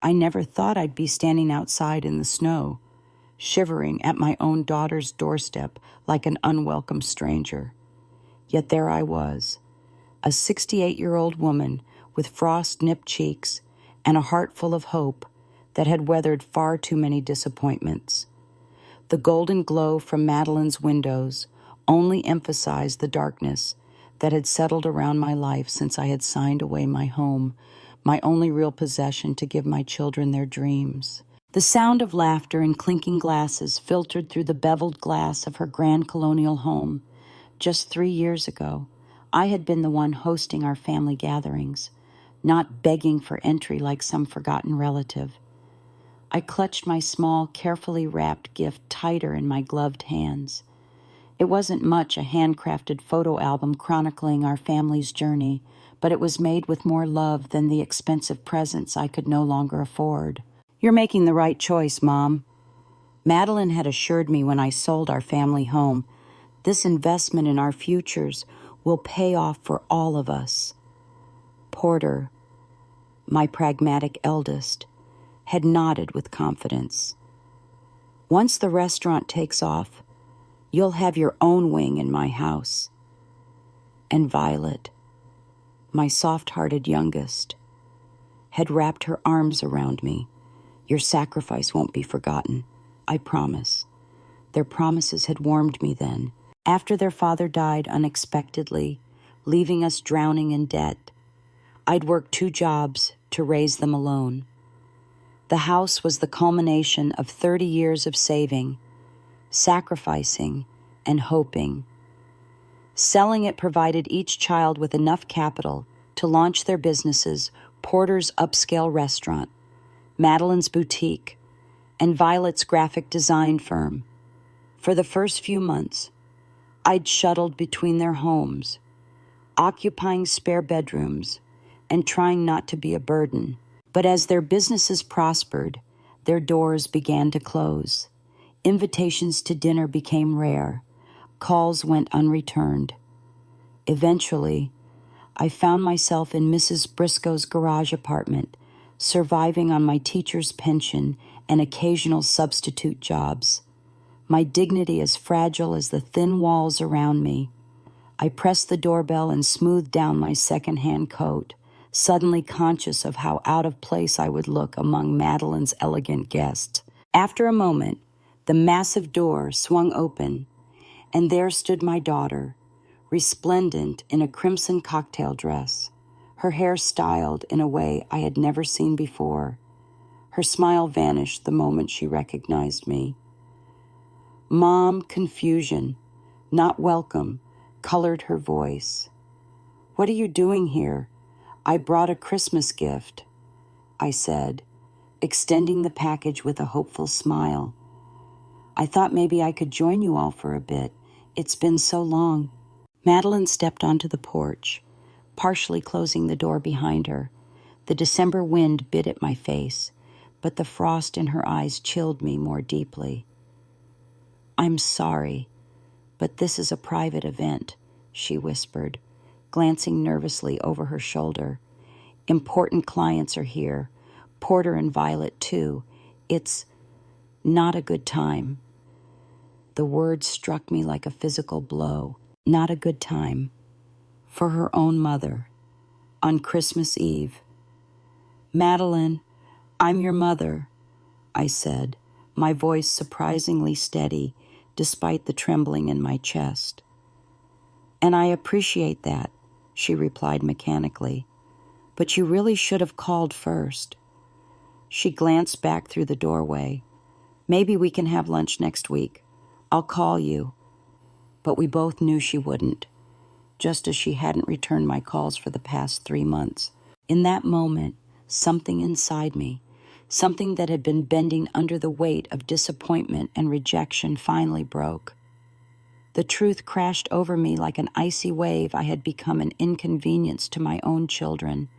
I never thought I'd be standing outside in the snow, shivering at my own daughter's doorstep like an unwelcome stranger. Yet there I was, a 68-year-old woman with frost-nipped cheeks and a heart full of hope that had weathered far too many disappointments. The golden glow from Madeline's windows only emphasized the darkness that had settled around my life since I had signed away my home, my only real possession to give my children their dreams. The sound of laughter and clinking glasses filtered through the beveled glass of her grand colonial home. Just 3 years ago, I had been the one hosting our family gatherings, not begging for entry like some forgotten relative. I clutched my small, carefully wrapped gift tighter in my gloved hands. It wasn't much a handcrafted photo album chronicling our family's journey, but it was made with more love than the expensive presents I could no longer afford. "You're making the right choice, Mom," Madeline had assured me when I sold our family home. "This investment in our futures will pay off for all of us." Porter, my pragmatic eldest, had nodded with confidence. "Once the restaurant takes off, you'll have your own wing in my house." And Violet, my soft-hearted youngest, had wrapped her arms around me. "Your sacrifice won't be forgotten, I promise." Their promises had warmed me then. After their father died unexpectedly, leaving us drowning in debt, I'd worked 2 jobs to raise them alone. The house was the culmination of 30 years of saving, sacrificing, and hoping. Selling it provided each child with enough capital to launch their businesses: Porter's upscale restaurant, Madeline's boutique, and Violet's graphic design firm. For the first few months, I'd shuttled between their homes, occupying spare bedrooms and trying not to be a burden. But as their businesses prospered, their doors began to close. Invitations to dinner became rare. Calls went unreturned. Eventually, I found myself in Mrs. Briscoe's garage apartment, surviving on my teacher's pension and occasional substitute jobs. My dignity as fragile as the thin walls around me. I pressed the doorbell and smoothed down my second-hand coat, suddenly conscious of how out of place I would look among Madeline's elegant guests. After a moment, the massive door swung open, and there stood my daughter, resplendent in a crimson cocktail dress, her hair styled in a way I had never seen before. Her smile vanished the moment she recognized me. Mom, confusion, not welcome, colored her voice. "What are you doing here?" "I brought a Christmas gift," I said, extending the package with a hopeful smile. "I thought maybe I could join you all for a bit. It's been so long." Madeline stepped onto the porch, partially closing the door behind her. The December wind bit at my face, but the frost in her eyes chilled me more deeply. "I'm sorry, but this is a private event," she whispered, glancing nervously over her shoulder. "Important clients are here, Porter and Violet too. It's not a good time." The word struck me like a physical blow. Not a good time. For her own mother. On Christmas Eve. "Madeline, I'm your mother," I said, my voice surprisingly steady despite the trembling in my chest. "And I appreciate that," she replied mechanically. "But you really should have called first." She glanced back through the doorway. "Maybe we can have lunch next week. I'll call you." But we both knew she wouldn't, just as she hadn't returned my calls for the past 3 months. In that moment, something inside me, something that had been bending under the weight of disappointment and rejection, finally broke. The truth crashed over me like an icy wave. I had become an inconvenience to my own children,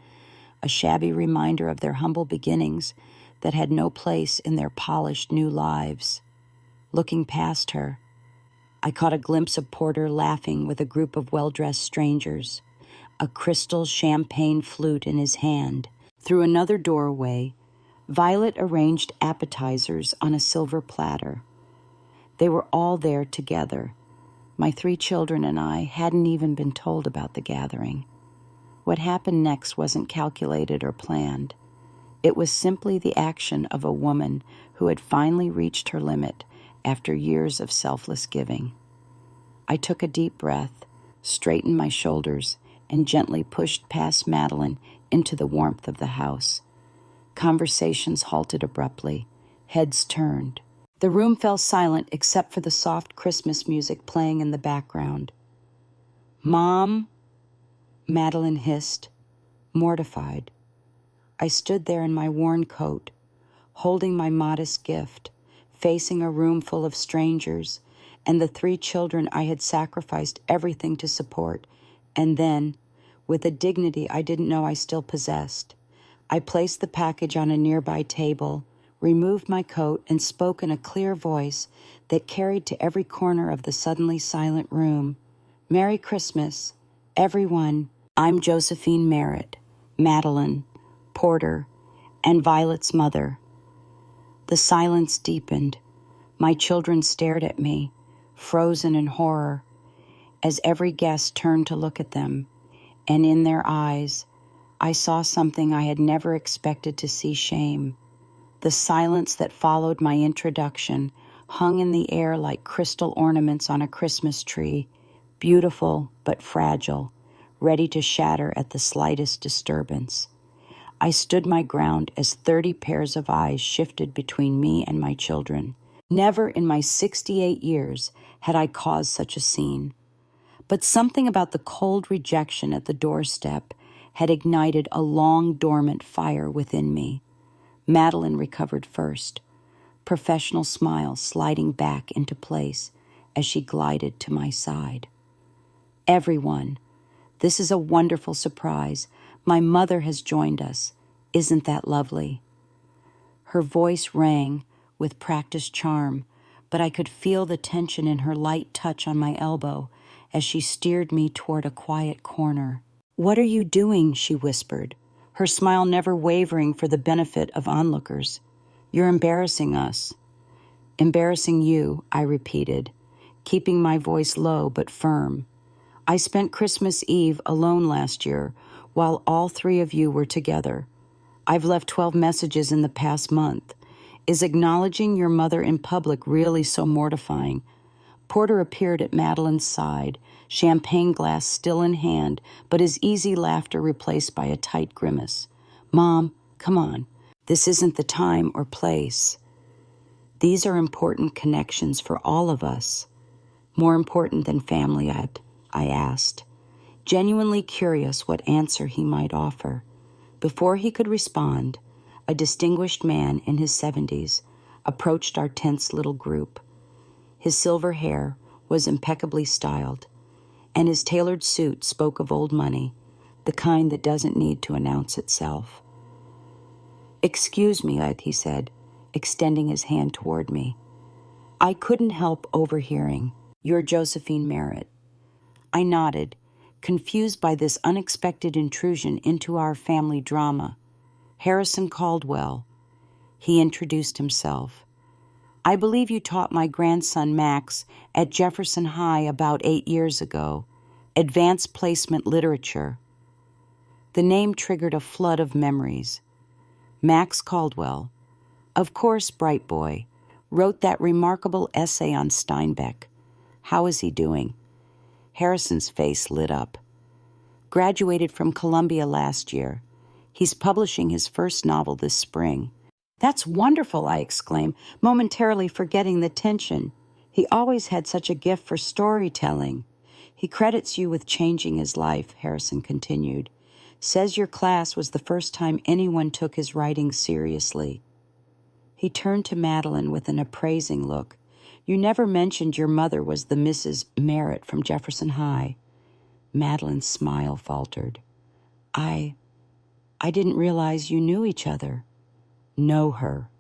a shabby reminder of their humble beginnings that had no place in their polished new lives. Looking past her, I caught a glimpse of Porter laughing with a group of well-dressed strangers, a crystal champagne flute in his hand. Through another doorway, Violet arranged appetizers on a silver platter. They were all there together. My 3 children and I hadn't even been told about the gathering. What happened next wasn't calculated or planned. It was simply the action of a woman who had finally reached her limit after years of selfless giving. I took a deep breath, straightened my shoulders, and gently pushed past Madeline into the warmth of the house. Conversations halted abruptly. Heads turned. The room fell silent except for the soft Christmas music playing in the background. "Mom," Madeline hissed, mortified. I stood there in my worn coat, holding my modest gift, facing a room full of strangers and the 3 children I had sacrificed everything to support, and then, with a dignity I didn't know I still possessed, I placed the package on a nearby table, removed my coat, and spoke in a clear voice that carried to every corner of the suddenly silent room. "Merry Christmas, everyone. I'm Josephine Merritt, Madeline, Porter, and Violet's mother." The silence deepened. My children stared at me, frozen in horror, as every guest turned to look at them, and in their eyes, I saw something I had never expected to see: shame. The silence that followed my introduction hung in the air like crystal ornaments on a Christmas tree, beautiful but fragile, ready to shatter at the slightest disturbance. I stood my ground as 30 pairs of eyes shifted between me and my children. Never in my 68 years had I caused such a scene. But something about the cold rejection at the doorstep had ignited a long dormant fire within me. Madeline recovered first, professional smile sliding back into place as she glided to my side. "Everyone, this is a wonderful surprise. My mother has joined us. Isn't that lovely?" Her voice rang with practiced charm, but I could feel the tension in her light touch on my elbow as she steered me toward a quiet corner. "What are you doing?" she whispered, her smile never wavering for the benefit of onlookers. "You're embarrassing us." "Embarrassing you," I repeated, keeping my voice low but firm. "I spent Christmas Eve alone last year while all 3 of you were together. I've left 12 messages in the past month. Is acknowledging your mother in public really so mortifying?" Porter appeared at Madeline's side, champagne glass still in hand, but his easy laughter replaced by a tight grimace. "Mom, come on. This isn't the time or place. These are important connections for all of us." "More important than family," I asked, genuinely curious what answer he might offer. Before he could respond, a distinguished man in his 70s approached our tense little group. His silver hair was impeccably styled, and his tailored suit spoke of old money, the kind that doesn't need to announce itself. "Excuse me," he said, extending his hand toward me. I couldn't help overhearing, "You're Josephine Merritt." I nodded, confused by this unexpected intrusion into our family drama. "Harrison Caldwell." He introduced himself. "I believe you taught my grandson Max at Jefferson High about 8 years ago. Advanced placement literature." The name triggered a flood of memories. Max Caldwell, of course, bright boy, wrote that remarkable essay on Steinbeck. How is he doing? Harrison's face lit up. "Graduated from Columbia last year. He's publishing his first novel this spring." "That's wonderful," I exclaimed, momentarily forgetting the tension. "He always had such a gift for storytelling." "He credits you with changing his life," Harrison continued. "Says your class was the first time anyone took his writing seriously." He turned to Madeline with an appraising look. "You never mentioned your mother was the Mrs. Merritt from Jefferson High." Madeline's smile faltered. I didn't realize you knew each other." "Know her."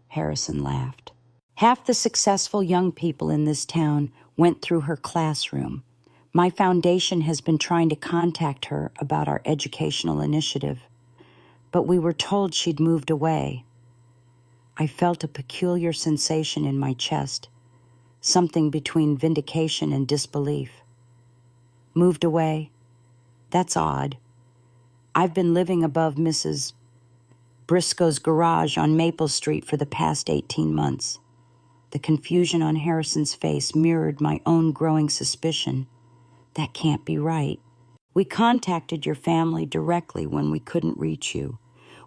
Harrison laughed. "Half the successful young people in this town went through her classroom. My foundation has been trying to contact her about our educational initiative." but we were told she'd moved away. I felt a peculiar sensation in my chest, something between vindication and disbelief. Moved away? That's odd. I've been living above Mrs. Briscoe's garage on Maple Street for the past 18 months. The confusion on Harrison's face mirrored my own growing suspicion. That can't be right. We contacted your family directly when we couldn't reach you.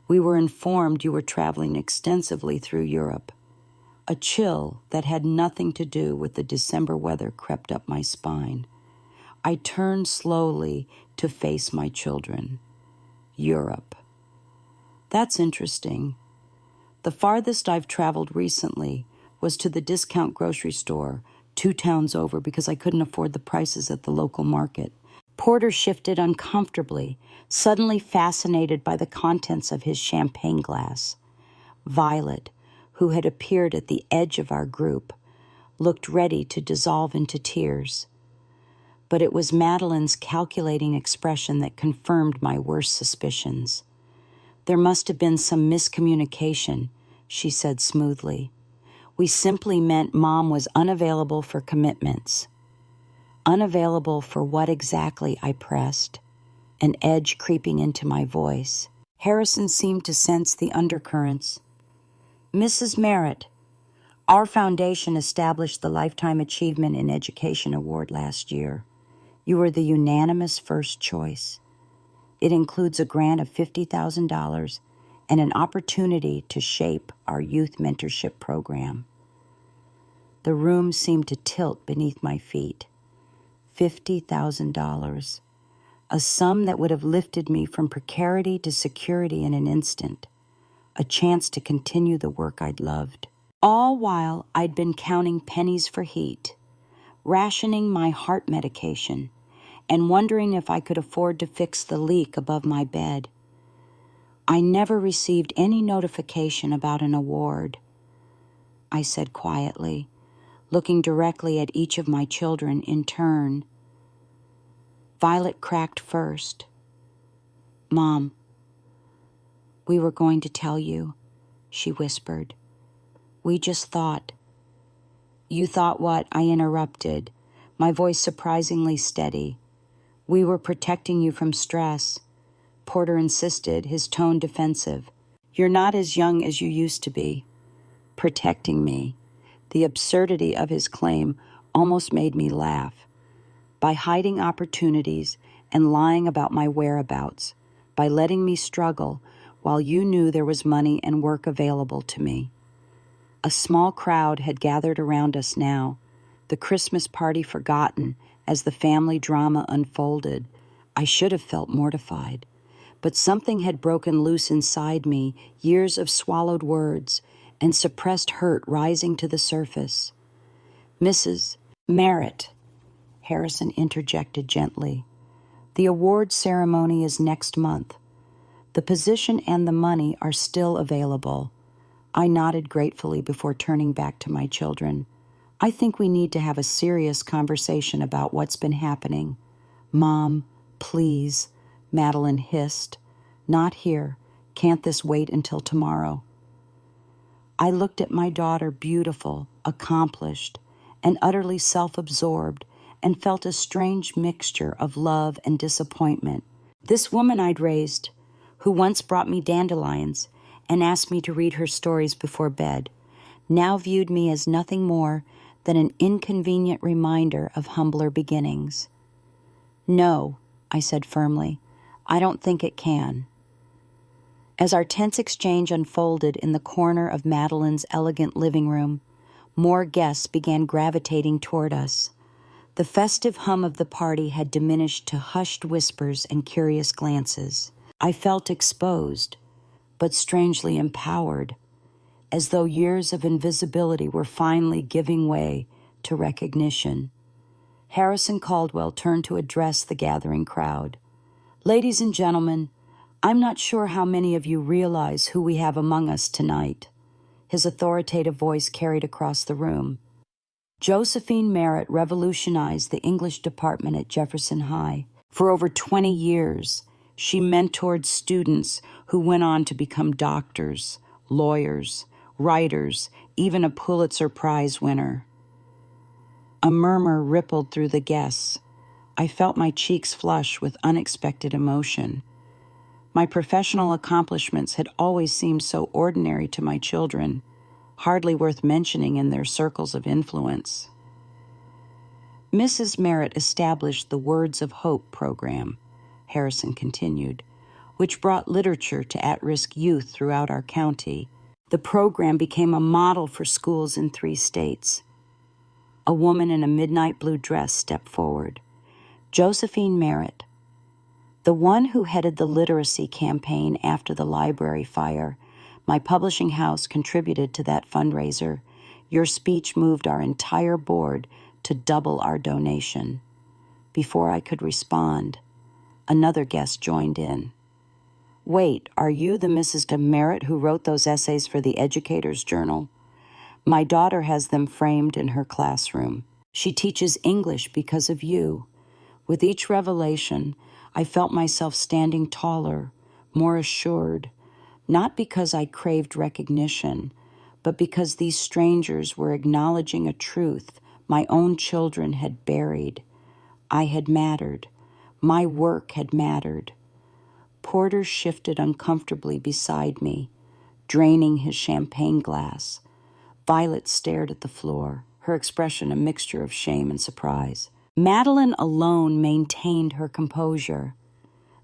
We were informed you were traveling extensively through Europe. A chill that had nothing to do with the December weather crept up my spine. I turned slowly to face my children. Europe. That's interesting. The farthest I've traveled recently was to the discount grocery store 2 towns over because I couldn't afford the prices at the local market. Porter shifted uncomfortably, suddenly fascinated by the contents of his champagne glass. Violet, who had appeared at the edge of our group, looked ready to dissolve into tears. But it was Madeline's calculating expression that confirmed my worst suspicions. There must have been some miscommunication, she said smoothly. We simply meant Mom was unavailable for commitments. Unavailable for what exactly? I pressed, an edge creeping into my voice. Harrison seemed to sense the undercurrents. Mrs. Merritt, our foundation established the Lifetime Achievement in Education Award last year. You were the unanimous first choice. It includes a grant of $50,000 and an opportunity to shape our youth mentorship program. The room seemed to tilt beneath my feet. $50,000, a sum that would have lifted me from precarity to security in an instant, a chance to continue the work I'd loved. All while I'd been counting pennies for heat, rationing my heart medication, and wondering if I could afford to fix the leak above my bed. I never received any notification about an award, I said quietly, looking directly at each of my children in turn. Violet cracked first. Mom, we were going to tell you, she whispered. We just thought. You thought what? I interrupted, my voice surprisingly steady. We were protecting you from stress, Porter insisted, his tone defensive. You're not as young as you used to be. Protecting me. The absurdity of his claim almost made me laugh. By hiding opportunities and lying about my whereabouts, by letting me struggle while you knew there was money and work available to me. A small crowd had gathered around us now, the Christmas party forgotten as the family drama unfolded. I should have felt mortified, but something had broken loose inside me, years of swallowed words and suppressed hurt rising to the surface. Mrs. Merritt, Harrison interjected gently. The award ceremony is next month. The position and the money are still available. I nodded gratefully before turning back to my children. I think we need to have a serious conversation about what's been happening. Mom, please, Madeline hissed. Not here. Can't this wait until tomorrow? I looked at my daughter, beautiful, accomplished, and utterly self-absorbed, and felt a strange mixture of love and disappointment. This woman I'd raised, who once brought me dandelions and asked me to read her stories before bed, now viewed me as nothing more than an inconvenient reminder of humbler beginnings. No, I said firmly, I don't think it can. As our tense exchange unfolded in the corner of Madeline's elegant living room, more guests began gravitating toward us. The festive hum of the party had diminished to hushed whispers and curious glances. I felt exposed, but strangely empowered, as though years of invisibility were finally giving way to recognition. Harrison Caldwell turned to address the gathering crowd. Ladies and gentlemen, I'm not sure how many of you realize who we have among us tonight. His authoritative voice carried across the room. Josephine Merritt revolutionized the English department at Jefferson High. For over 20 years, She mentored students who went on to become doctors, lawyers, writers, even a Pulitzer Prize winner. A murmur rippled through the guests. I felt my cheeks flush with unexpected emotion. My professional accomplishments had always seemed so ordinary to my children, hardly worth mentioning in their circles of influence. Mrs. Merritt established the Words of Hope program, Harrison continued, which brought literature to at-risk youth throughout our county. The program became a model for schools in 3 states. A woman in a midnight blue dress stepped forward. Josephine Merritt, the one who headed the literacy campaign after the library fire. My publishing house contributed to that fundraiser. Your speech moved our entire board to double our donation. Before I could respond, another guest joined in. Wait, are you the Mrs. Merritt who wrote those essays for the Educator's Journal? My daughter has them framed in her classroom. She teaches English because of you. With each revelation, I felt myself standing taller, more assured, not because I craved recognition, but because these strangers were acknowledging a truth my own children had buried. I had mattered. My work had mattered. Porter shifted uncomfortably beside me, draining his champagne glass. Violet stared at the floor, her expression a mixture of shame and surprise. Madeline alone maintained her composure,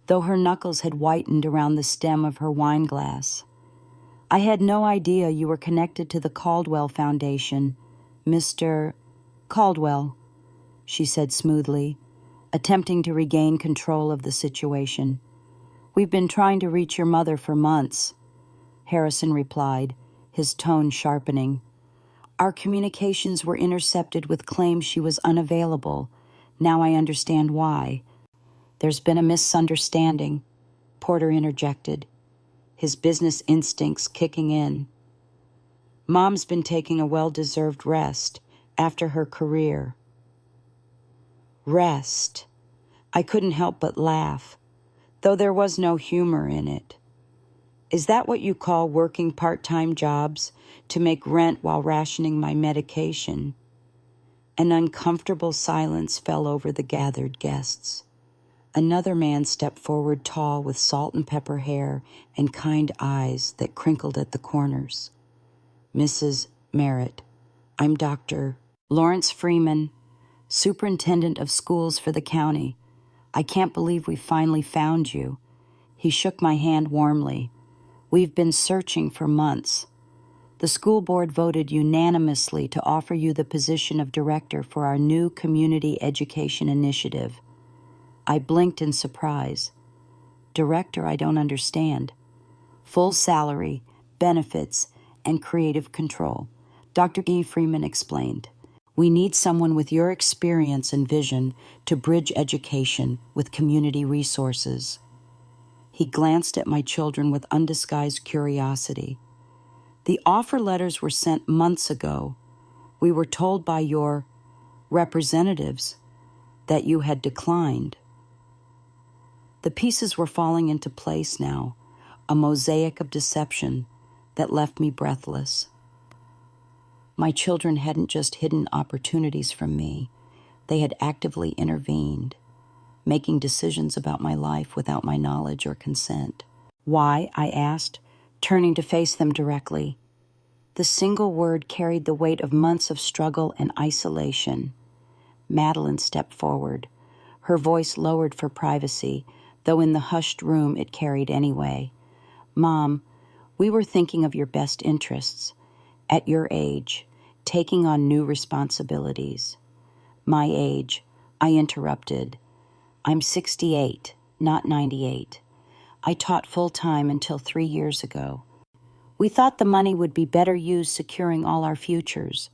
though her knuckles had whitened around the stem of her wine glass. I had no idea you were connected to the Caldwell Foundation, Mr. Caldwell, she said smoothly, attempting to regain control of the situation. We've been trying to reach your mother for months, Harrison replied, his tone sharpening. Our communications were intercepted with claims she was unavailable. Now I understand why. There's been a misunderstanding, Porter interjected, his business instincts kicking in. Mom's been taking a well-deserved rest after her career. Rest. I couldn't help but laugh, though there was no humor in it. Is that what you call working part-time jobs to make rent while rationing my medication? An uncomfortable silence fell over the gathered guests. Another man stepped forward, tall, with salt and pepper hair and kind eyes that crinkled at the corners. Mrs. Merritt, I'm Dr. Lawrence Freeman, Superintendent of Schools for the county. I can't believe we finally found you. He shook my hand warmly. We've been searching for months. The school board voted unanimously to offer you the position of director for our new community education initiative. I blinked in surprise. Director, I don't understand. Full salary, benefits, and creative control. Dr. E. Freeman explained. We need someone with your experience and vision to bridge education with community resources. He glanced at my children with undisguised curiosity. The offer letters were sent months ago. We were told by your representatives that you had declined. The pieces were falling into place now, a mosaic of deception that left me breathless. My children hadn't just hidden opportunities from me. They had actively intervened, making decisions about my life without my knowledge or consent. Why? I asked, turning to face them directly. The single word carried the weight of months of struggle and isolation. Madeline stepped forward, her voice lowered for privacy, though in the hushed room it carried anyway. Mom, we were thinking of your best interests. At your age, taking on new responsibilities. My age, I interrupted. I'm 68, not 98. I taught full-time until 3 years ago. We thought the money would be better used securing all our futures,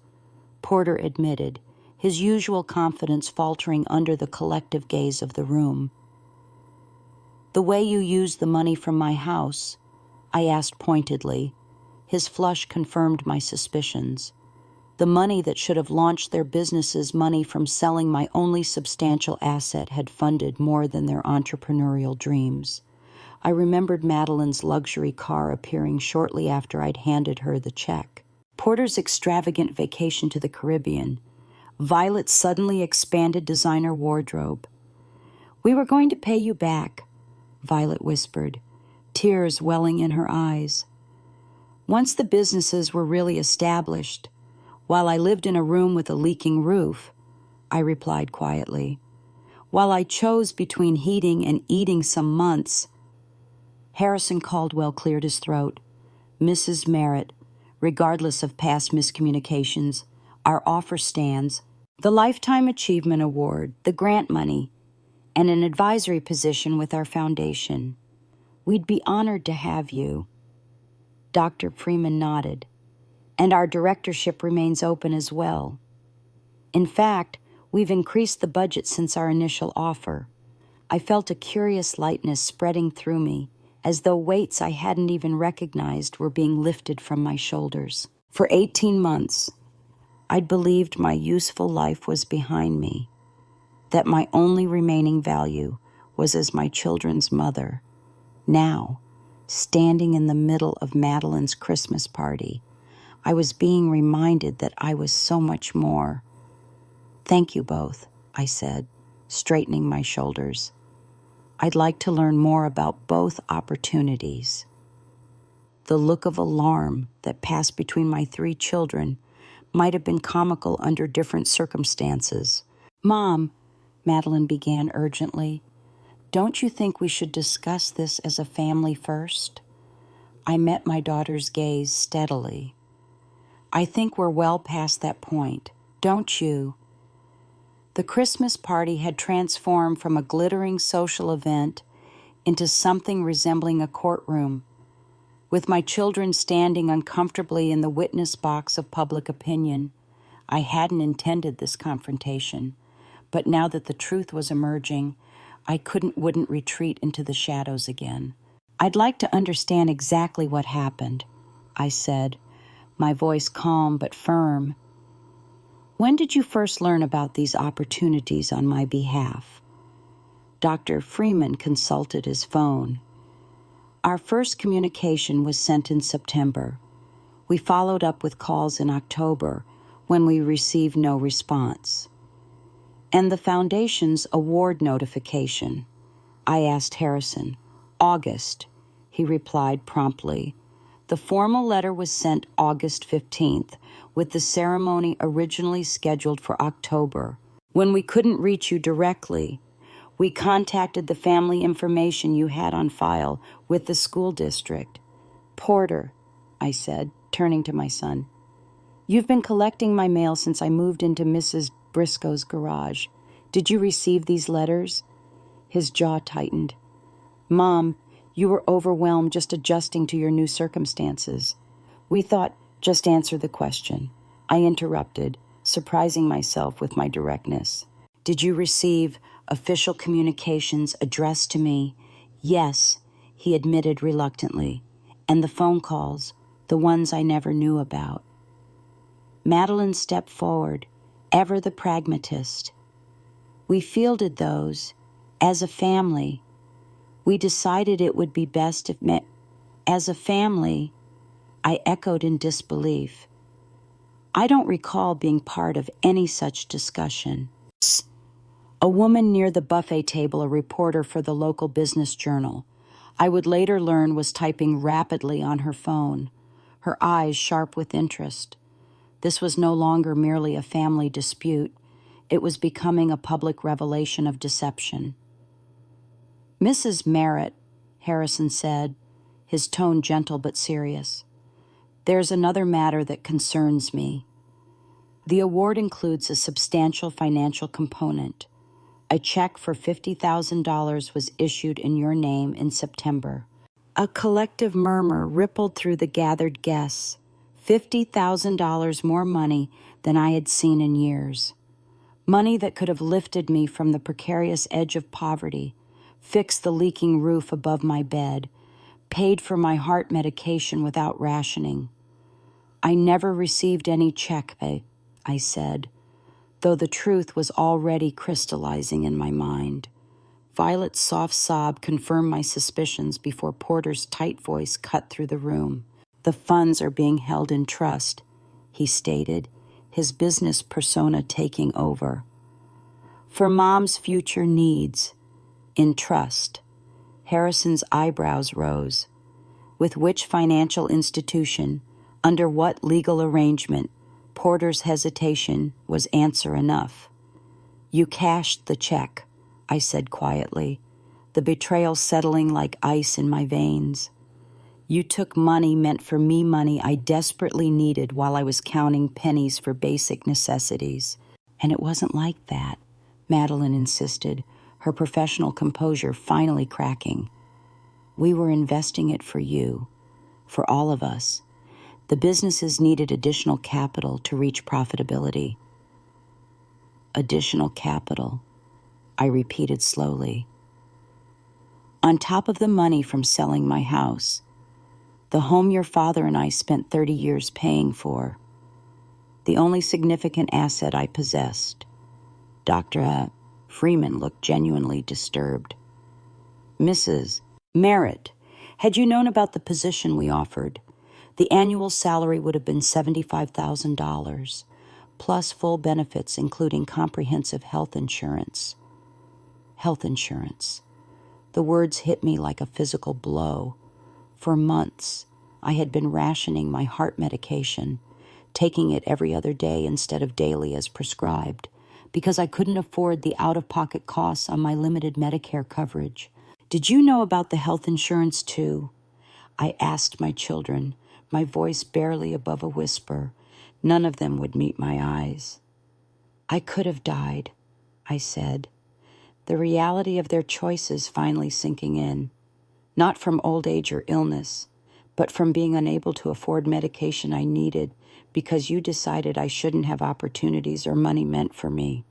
Porter admitted, his usual confidence faltering under the collective gaze of the room. The way you used the money from my house, I asked pointedly. His flush confirmed my suspicions. The money that should have launched their businesses, money from selling my only substantial asset, had funded more than their entrepreneurial dreams. I remembered Madeline's luxury car appearing shortly after I'd handed her the check. Porter's extravagant vacation to the Caribbean. Violet's suddenly expanded designer wardrobe. "We were going to pay you back," Violet whispered, tears welling in her eyes. "Once the businesses were really established, while I lived in a room with a leaking roof," I replied quietly. "While I chose between heating and eating some months." Harrison Caldwell cleared his throat. "Mrs. Merritt, regardless of past miscommunications, our offer stands: the Lifetime Achievement Award, the grant money, and an advisory position with our foundation. We'd be honored to have you." Dr. Freeman nodded. "And our directorship remains open as well. In fact, we've increased the budget since our initial offer." I felt a curious lightness spreading through me, as though weights I hadn't even recognized were being lifted from my shoulders. For 18 months, I'd believed my useful life was behind me, that my only remaining value was as my children's mother. Now, standing in the middle of Madeline's Christmas party, I was being reminded that I was so much more. "Thank you both," I said, straightening my shoulders. "I'd like to learn more about both opportunities." The look of alarm that passed between my 3 children might have been comical under different circumstances. "Mom," Madeline began urgently, "don't you think we should discuss this as a family first?" I met my daughter's gaze steadily. "I think we're well past that point, don't you?" The Christmas party had transformed from a glittering social event into something resembling a courtroom, with my children standing uncomfortably in the witness box of public opinion. I hadn't intended this confrontation, but now that the truth was emerging, I wouldn't retreat into the shadows again. "I'd like to understand exactly what happened," I said, my voice calm but firm. "When did you first learn about these opportunities on my behalf?" Dr. Freeman consulted his phone. "Our first communication was sent in September. We followed up with calls in October, when we received no response." "And the Foundation's award notification?" I asked Harrison. "August," he replied promptly. "The formal letter was sent August 15th, with the ceremony originally scheduled for October. When we couldn't reach you directly, we contacted the family information you had on file with the school district." "Porter," I said, turning to my son, "you've been collecting my mail since I moved into Mrs. Briscoe's garage. Did you receive these letters?" His jaw tightened. "Mom, you were overwhelmed just adjusting to your new circumstances. We thought..." "Just answer the question," I interrupted, surprising myself with my directness. "Did you receive official communications addressed to me?" "Yes," he admitted reluctantly. "And the phone calls, the ones I never knew about." Madeline stepped forward, ever the pragmatist. "We fielded those. As a family, we decided it would be best if..." "As a family," I echoed in disbelief. I don't recall being part of any such discussion. A woman near the buffet table, a reporter for the local business journal, I would later learn was typing rapidly on her phone, her eyes sharp with interest. This was no longer merely a family dispute. It was becoming a public revelation of deception. "Mrs. Merritt," Harrison said, his tone gentle but serious, "there's another matter that concerns me. The award includes a substantial financial component. A check for $50,000 was issued in your name in September." A collective murmur rippled through the gathered guests. $50,000 more money than I had seen in years. Money that could have lifted me from the precarious edge of poverty, fixed the leaking roof above my bed, paid for my heart medication without rationing. I never received any check, I said, though the truth was already crystallizing in my mind. Violet's soft sob confirmed my suspicions before Porter's tight voice cut through the room. The funds are being held in trust, he stated, his business persona taking over. For Mom's future needs. In trust. Harrison's eyebrows rose. With which financial institution, under what legal arrangement? Porter's hesitation was answer enough. You cashed the check, I said quietly, the betrayal settling like ice in my veins. You took money meant for me, money I desperately needed while I was counting pennies for basic necessities. And it wasn't like that, Madeline insisted, her professional composure finally cracking. We were investing it for you, for all of us. The businesses needed additional capital to reach profitability. Additional capital, I repeated slowly. On top of the money from selling my house, the home your father and I spent 30 years paying for, the only significant asset I possessed. Dr. Freeman looked genuinely disturbed. Mrs. Merritt, had you known about the position we offered, the annual salary would have been $75,000, plus full benefits including comprehensive health insurance. Health insurance. The words hit me like a physical blow. For months, I had been rationing my heart medication, taking it every other day instead of daily as prescribed, because I couldn't afford the out-of-pocket costs on my limited Medicare coverage. Did you know about the health insurance too? I asked my children, my voice barely above a whisper. None of them would meet my eyes. I could have died, I said, the reality of their choices finally sinking in, not from old age or illness, but from being unable to afford medication I needed because you decided I shouldn't have opportunities or money meant for me.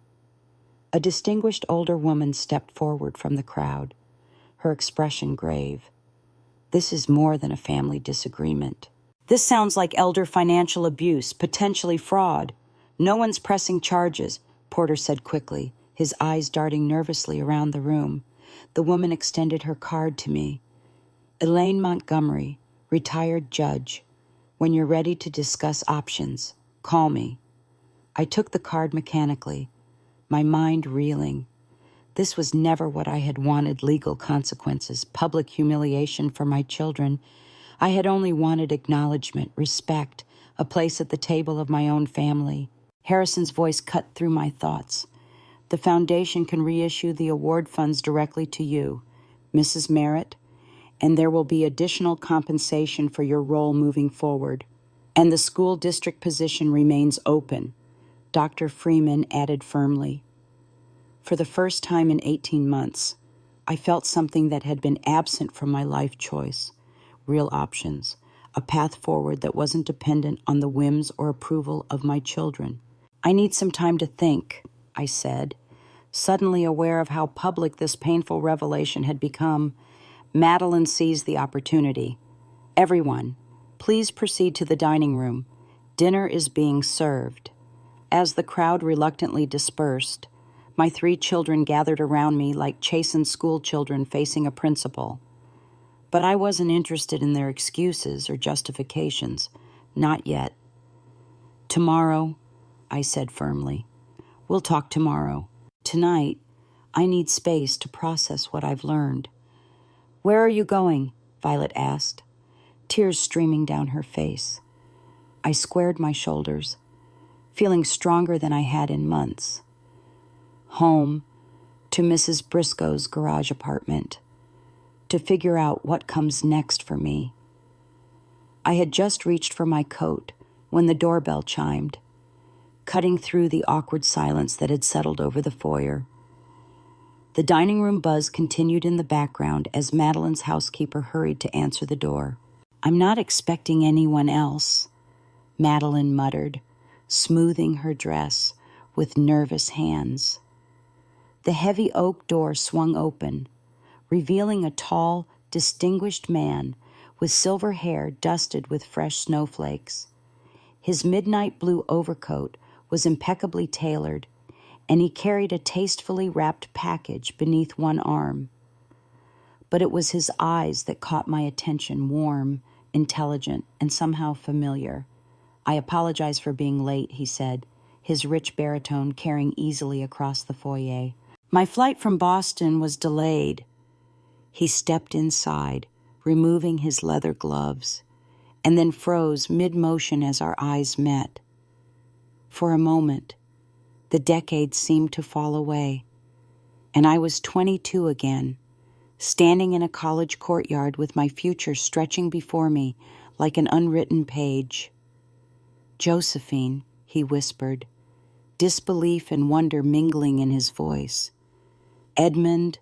A distinguished older woman stepped forward from the crowd, her expression grave. This is more than a family disagreement. This sounds like elder financial abuse, potentially fraud. No one's pressing charges, Porter said quickly, his eyes darting nervously around the room. The woman extended her card to me. Elaine Montgomery, retired judge. When you're ready to discuss options, call me. I took the card mechanically, my mind reeling. This was never what I had wanted: legal consequences, public humiliation for my children. I had only wanted acknowledgement, respect, a place at the table of my own family. Harrison's voice cut through my thoughts. The foundation can reissue the award funds directly to you, Mrs. Merritt, and there will be additional compensation for your role moving forward. And the school district position remains open, Dr. Freeman added firmly. For the first time in 18 months, I felt something that had been absent from my life choice. Real options, a path forward that wasn't dependent on the whims or approval of my children. I need some time to think, I said, suddenly aware of how public this painful revelation had become. Madeline seized the opportunity. Everyone, please proceed to the dining room. Dinner is being served. As the crowd reluctantly dispersed, my 3 children gathered around me like chastened school children facing a principal. But I wasn't interested in their excuses or justifications. Not yet. Tomorrow, I said firmly. We'll talk tomorrow. Tonight, I need space to process what I've learned. Where are you going? Violet asked, tears streaming down her face. I squared my shoulders, feeling stronger than I had in months. Home, to Mrs. Briscoe's garage apartment, to figure out what comes next for me. I had just reached for my coat when the doorbell chimed, cutting through the awkward silence that had settled over the foyer. The dining room buzz continued in the background as Madeline's housekeeper hurried to answer the door. I'm not expecting anyone else, Madeline muttered, smoothing her dress with nervous hands. The heavy oak door swung open, revealing a tall, distinguished man with silver hair dusted with fresh snowflakes. His midnight blue overcoat was impeccably tailored, and he carried a tastefully wrapped package beneath one arm. But it was his eyes that caught my attention, warm, intelligent, and somehow familiar. "I apologize for being late," he said, his rich baritone carrying easily across the foyer. "My flight from Boston was delayed." He stepped inside, removing his leather gloves, and then froze mid-motion as our eyes met. For a moment, the decades seemed to fall away, and I was 22 again, standing in a college courtyard with my future stretching before me like an unwritten page. "Josephine," he whispered, disbelief and wonder mingling in his voice. "Edmund,"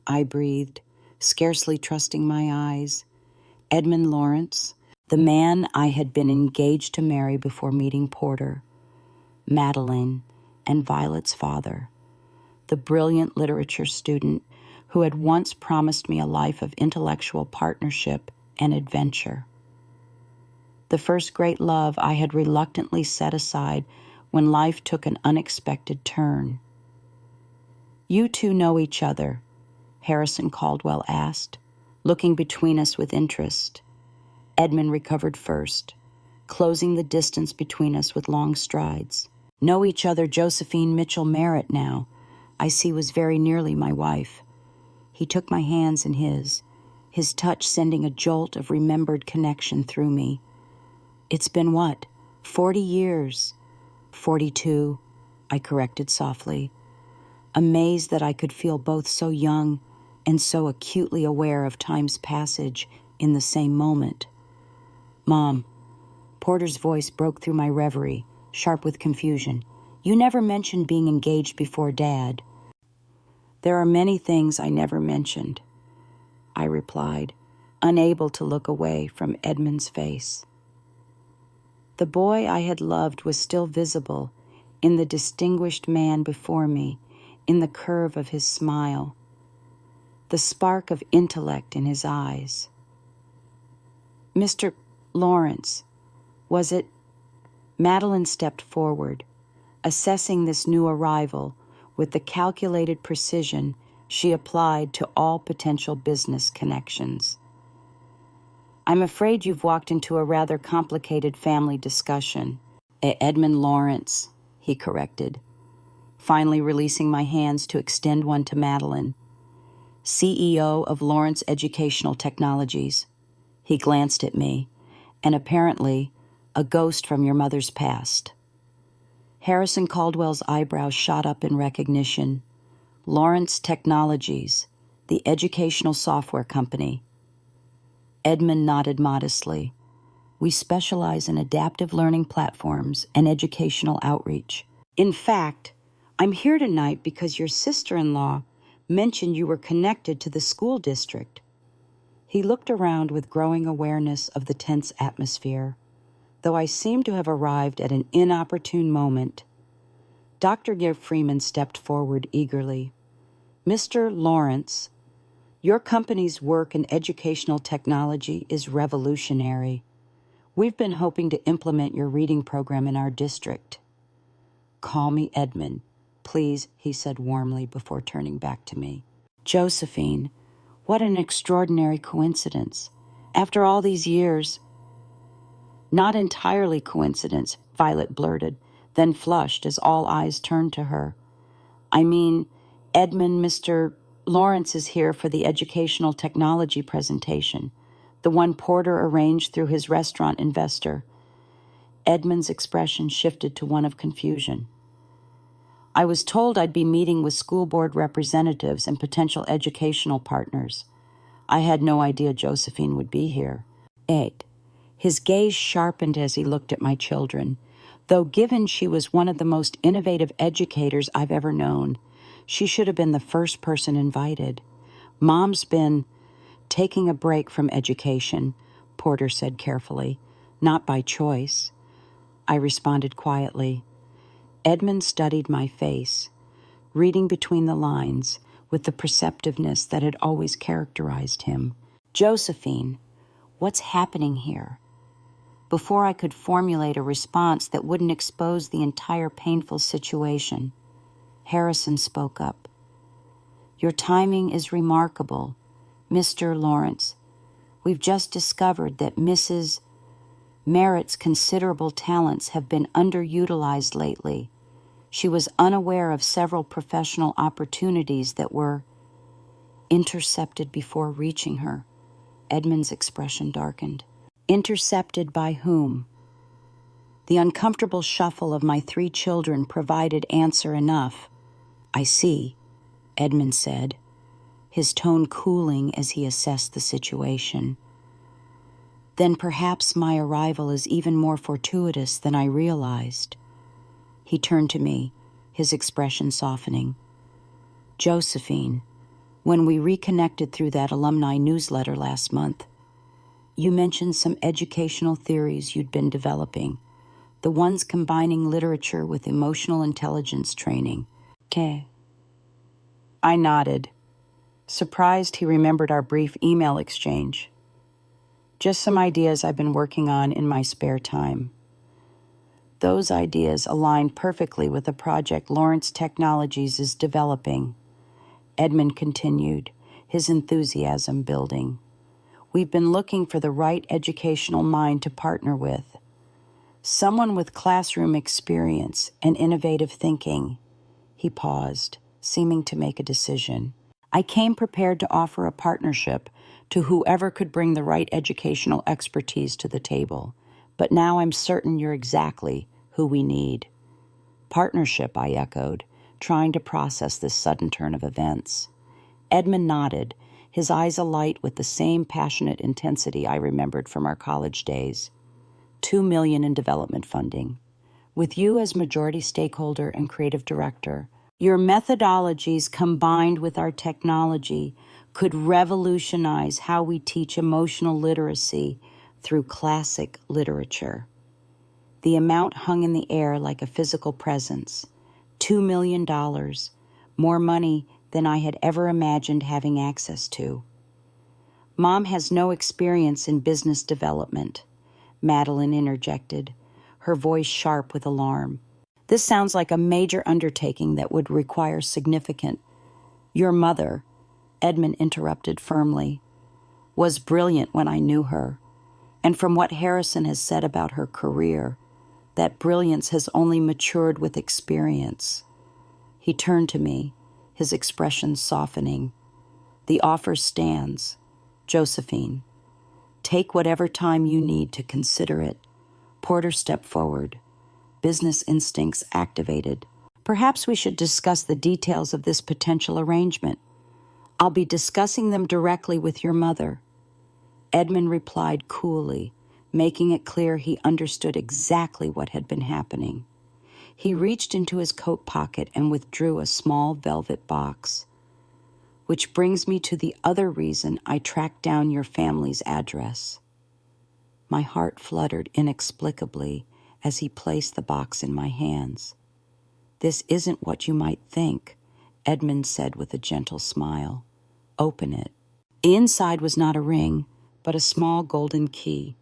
I breathed, scarcely trusting my eyes. "Edmund Lawrence, the man I had been engaged to marry before meeting Porter, Madeline, and Violet's father, the brilliant literature student who had once promised me a life of intellectual partnership and adventure. The first great love I had reluctantly set aside when life took an unexpected turn." "You two know each other?" Harrison Caldwell asked, looking between us with interest. Edmund recovered first, closing the distance between us with long strides. "Know each other Josephine Mitchell Merritt now. I see was very nearly my wife." He took my hands in his touch sending a jolt of remembered connection through me. "It's been what, 40 years? 42, I corrected softly, amazed that I could feel both so young and so acutely aware of time's passage in the same moment. "Mom," Porter's voice broke through my reverie, sharp with confusion. "You never mentioned being engaged before Dad." "There are many things I never mentioned," I replied, unable to look away from Edmund's face. The boy I had loved was still visible in the distinguished man before me, in the curve of his smile, the spark of intellect in his eyes. "Mr. Lawrence, was it?" Madeline stepped forward, assessing this new arrival with the calculated precision she applied to all potential business connections. "I'm afraid you've walked into a rather complicated family discussion." "Edmund Lawrence," he corrected, finally releasing my hands to extend one to Madeline. "CEO of Lawrence Educational Technologies." He glanced at me, and apparently a ghost from your mother's past. Harrison Caldwell's eyebrows shot up in recognition. "Lawrence Technologies, the educational software company." Edmund nodded modestly. "We specialize in adaptive learning platforms and educational outreach. In fact, I'm here tonight because your sister-in-law mentioned you were connected to the school district." He looked around with growing awareness of the tense atmosphere, though I seemed to have arrived at an inopportune moment. Dr. Gil Freeman stepped forward eagerly. "Mr. Lawrence, your company's work in educational technology is revolutionary. We've been hoping to implement your reading program in our district." "Call me Edmund, please," he said warmly before turning back to me. "Josephine, what an extraordinary coincidence. After all these years—" "Not entirely coincidence," Violet blurted, then flushed as all eyes turned to her. "I mean, Edmund, Mr. Lawrence is here for the educational technology presentation, the one Porter arranged through his restaurant investor." Edmund's expression shifted to one of confusion. "I was told I'd be meeting with school board representatives and potential educational partners. I had no idea Josephine would be here." Ed. His gaze sharpened as he looked at my children, though given she was one of the most innovative educators I've ever known, she should have been the first person invited. "Mom's been taking a break from education," Porter said carefully. "Not by choice." I responded quietly. Edmund studied my face, reading between the lines with the perceptiveness that had always characterized him. "Josephine, what's happening here?" before I could formulate a response that wouldn't expose the entire painful situation, Harrison spoke up. "Your timing is remarkable, Mr. Lawrence. We've just discovered that Mrs. Merritt's considerable talents have been underutilized lately. She was unaware of several professional opportunities that were intercepted before reaching her." Edmund's expression darkened. "Intercepted by whom?" The uncomfortable shuffle of my 3 children provided answer enough. "I see," Edmund said, his tone cooling as he assessed the situation. "Then perhaps my arrival is even more fortuitous than I realized." He turned to me, his expression softening. "Josephine, when we reconnected through that alumni newsletter last month, you mentioned some educational theories you'd been developing, the ones combining literature with emotional intelligence training. Okay." I nodded, surprised he remembered our brief email exchange. "Just some ideas I've been working on in my spare time." Those ideas align perfectly with the project Lawrence Technologies is developing, Edmund continued, his enthusiasm building. "We've been looking for the right educational mind to partner with. Someone with classroom experience and innovative thinking." He paused, seeming to make a decision. "I came prepared to offer a partnership to whoever could bring the right educational expertise to the table, but now I'm certain you're exactly who we need." "Partnership," I echoed, trying to process this sudden turn of events. Edmund nodded, his eyes alight with the same passionate intensity I remembered from our college days. $2 million in development funding. With you as majority stakeholder and creative director, your methodologies combined with our technology could revolutionize how we teach emotional literacy through classic literature. The amount hung in the air like a physical presence. $2 million, more money than I had ever imagined having access to. "Mom has no experience in business development," Madeline interjected, her voice sharp with alarm. "This sounds like a major undertaking that would require significant—" "Your mother," Edmund interrupted firmly, "was brilliant when I knew her, and from what Harrison has said about her career, that brilliance has only matured with experience." He turned to me, his expression softening. "The offer stands, Josephine. Take whatever time you need to consider it." Porter stepped forward, business instincts activated. "Perhaps we should discuss the details of this potential arrangement. I'll be discussing them directly with your mother." Edmund replied coolly, making it clear he understood exactly what had been happening. He reached into his coat pocket and withdrew a small velvet box. "Which brings me to the other reason I tracked down your family's address." My heart fluttered inexplicably as he placed the box in my hands. "This isn't what you might think," Edmund said with a gentle smile. "Open it." Inside was not a ring, but a small golden key.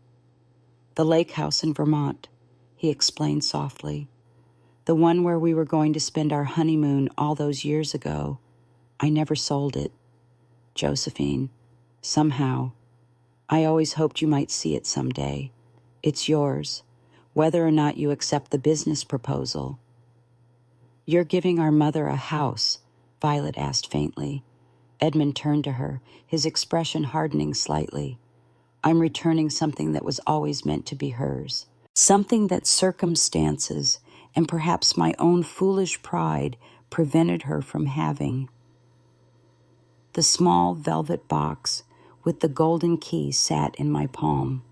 "The lake house in Vermont," he explained softly. "The one where we were going to spend our honeymoon all those years ago. I never sold it. Josephine, somehow. I always hoped you might see it someday. It's yours, whether or not you accept the business proposal." "You're giving our mother a house?" Violet asked faintly. Edmund turned to her, his expression hardening slightly. "I'm returning something that was always meant to be hers. Something that circumstances and perhaps my own foolish pride prevented her from having." The small velvet box with the golden key sat in my palm,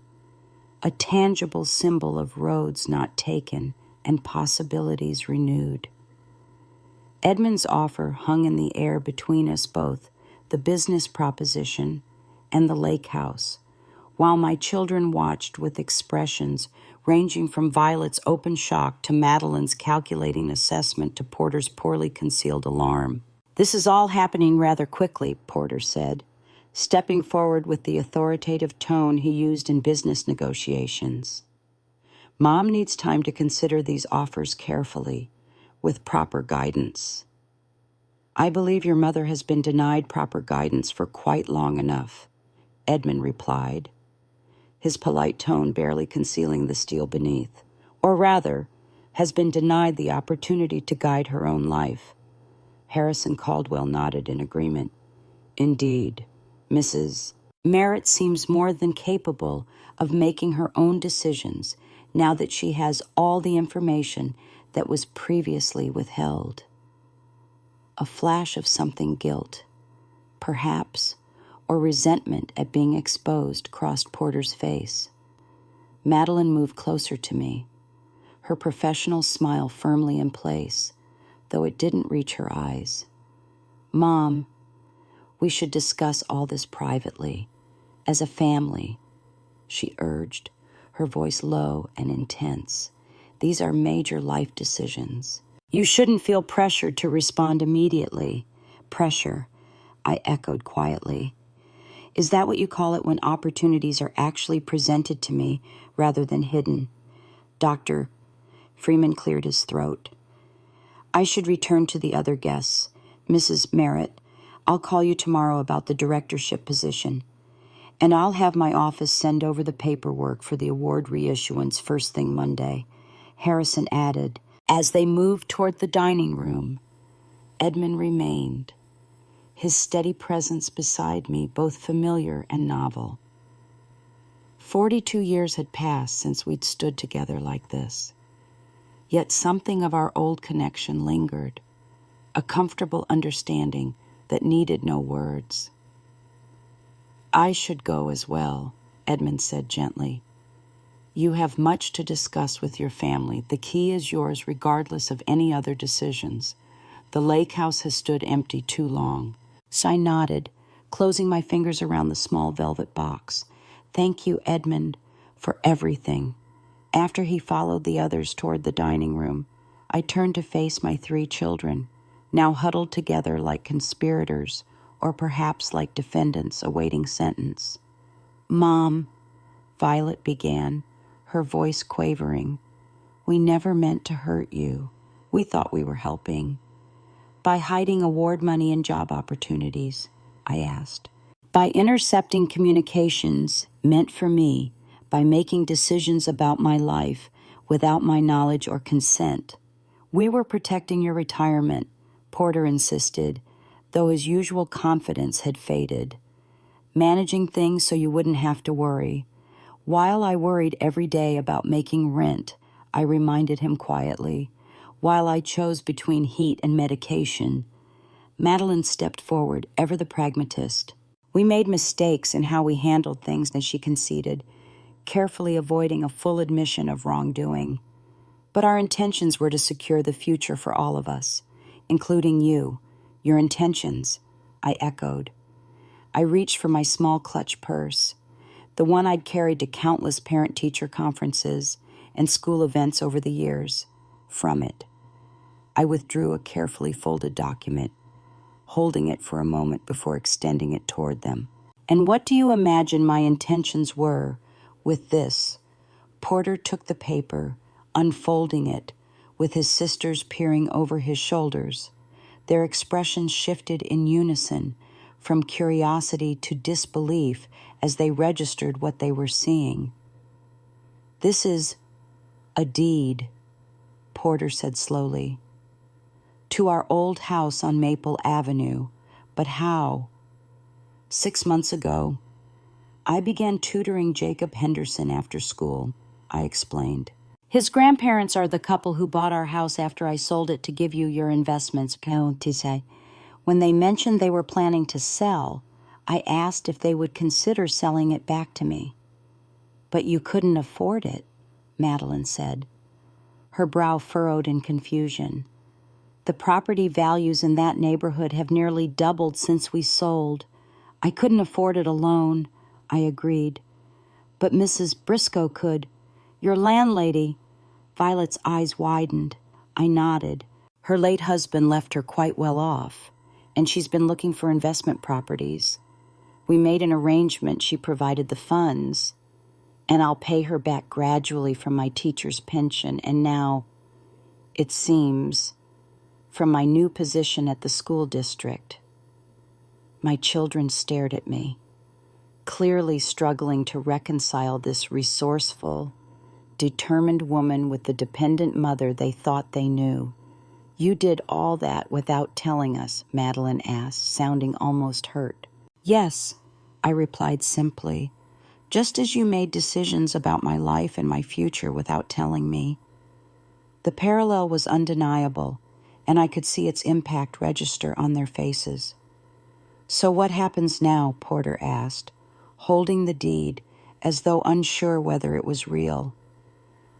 a tangible symbol of roads not taken and possibilities renewed. Edmund's offer hung in the air between us both, the business proposition and the lake house, while my children watched with expressions ranging from Violet's open shock to Madeline's calculating assessment to Porter's poorly concealed alarm. "This is all happening rather quickly," Porter said, stepping forward with the authoritative tone he used in business negotiations. Mom needs time to consider these offers carefully, with proper guidance. I believe your mother has been denied proper guidance for quite long enough, Edmund replied, his polite tone barely concealing the steel beneath. Or rather, has been denied the opportunity to guide her own life. Harrison Caldwell nodded in agreement. Indeed, Mrs. Merritt seems more than capable of making her own decisions now that she has all the information that was previously withheld. A flash of something guilt, perhaps, or resentment at being exposed crossed Porter's face. Madeline moved closer to me, her professional smile firmly in place, though it didn't reach her eyes. Mom, we should discuss all this privately, as a family, she urged, her voice low and intense. These are major life decisions. You shouldn't feel pressured to respond immediately. Pressure, I echoed quietly. Is that what you call it when opportunities are actually presented to me rather than hidden? Dr. Freeman cleared his throat. I should return to the other guests. Mrs. Merritt, I'll call you tomorrow about the directorship position, and I'll have my office send over the paperwork for the award reissuance first thing Monday, Harrison added. As they moved toward the dining room, Edmund remained, his steady presence beside me both familiar and novel. 42 years had passed since we'd stood together like this. Yet something of our old connection lingered, a comfortable understanding that needed no words. I should go as well, Edmund said gently. You have much to discuss with your family. The key is yours regardless of any other decisions. The lake house has stood empty too long. So I nodded, closing my fingers around the small velvet box. Thank you, Edmund, for everything. After he followed the others toward the dining room, I turned to face my 3 children, now huddled together like conspirators, or perhaps like defendants awaiting sentence. Mom, Violet began, her voice quavering. We never meant to hurt you. We thought we were helping. By hiding award money and job opportunities, I asked. By intercepting communications meant for me, by making decisions about my life without my knowledge or consent. We were protecting your retirement, Porter insisted, though his usual confidence had faded. Managing things so you wouldn't have to worry. While I worried every day about making rent, I reminded him quietly. While I chose between heat and medication, Madeline stepped forward, ever the pragmatist. We made mistakes in how we handled things, as she conceded, carefully avoiding a full admission of wrongdoing. But our intentions were to secure the future for all of us, including you. Your intentions, I echoed. I reached for my small clutch purse, the one I'd carried to countless parent-teacher conferences and school events over the years. From it, I withdrew a carefully folded document, holding it for a moment before extending it toward them. And what do you imagine my intentions were with this? Porter took the paper, unfolding it, with his sisters peering over his shoulders. Their expressions shifted in unison, from curiosity to disbelief as they registered what they were seeing. This is a deed, Porter said slowly, to our old house on Maple Avenue. But how? 6 months ago, I began tutoring Jacob Henderson after school, I explained. His grandparents are the couple who bought our house after I sold it to give you your investments, say. When they mentioned they were planning to sell, I asked if they would consider selling it back to me. But you couldn't afford it, Madeline said, her brow furrowed in confusion. The property values in that neighborhood have nearly doubled since we sold. I couldn't afford it alone, I agreed. But Mrs. Briscoe could. Your landlady. Violet's eyes widened. I nodded. Her late husband left her quite well off, and she's been looking for investment properties. We made an arrangement. She provided the funds. and I'll pay her back gradually from my teacher's pension, and now, it seems, from my new position at the school district. My children stared at me, clearly struggling to reconcile this resourceful, determined woman with the dependent mother they thought they knew. "You did all that without telling us?" Madeline asked, sounding almost hurt. "Yes," I replied simply, "just as you made decisions about my life and my future without telling me." The parallel was undeniable, and I could see its impact register on their faces. "So what happens now?" Porter asked, holding the deed as though unsure whether it was real.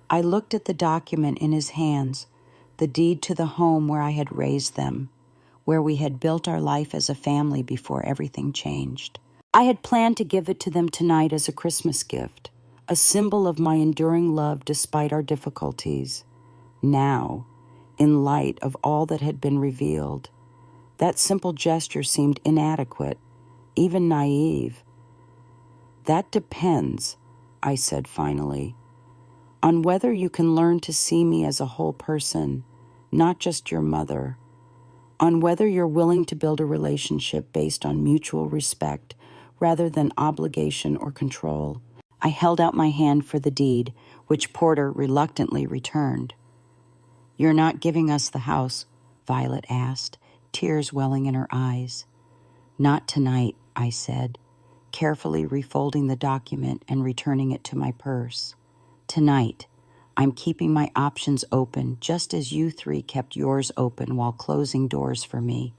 I looked at the document in his hands, the deed to the home where I had raised them, where we had built our life as a family before everything changed. I had planned to give it to them tonight as a Christmas gift, a symbol of my enduring love despite our difficulties. Now, in light of all that had been revealed, that simple gesture seemed inadequate, even naive. "That depends," I said finally, "on whether you can learn to see me as a whole person, not just your mother, on whether you're willing to build a relationship based on mutual respect rather than obligation or control." I held out my hand for the deed, which Porter reluctantly returned. "You're not giving us the house?" Violet asked, tears welling in her eyes. "Not tonight," I said, carefully refolding the document and returning it to my purse. "Tonight, I'm keeping my options open just as you three kept yours open while closing doors for me."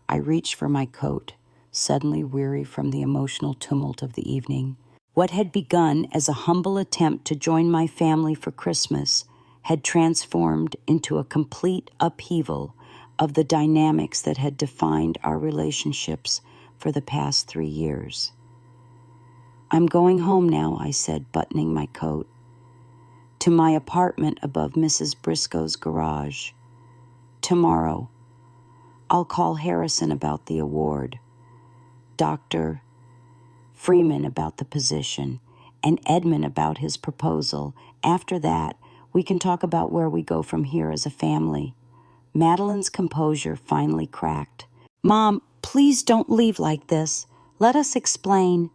I reached for my coat, suddenly weary from the emotional tumult of the evening. What had begun as a humble attempt to join my family for Christmas had transformed into a complete upheaval of the dynamics that had defined our relationships for the past 3 years. "I'm going home now," I said, buttoning my coat, "to my apartment above Mrs. Briscoe's garage. Tomorrow, I'll call Harrison about the award, Dr. Freeman about the position, and Edmund about his proposal. After that, we can talk about where we go from here as a family." Madeline's composure finally cracked. "Mom, please don't leave like this. Let us explain."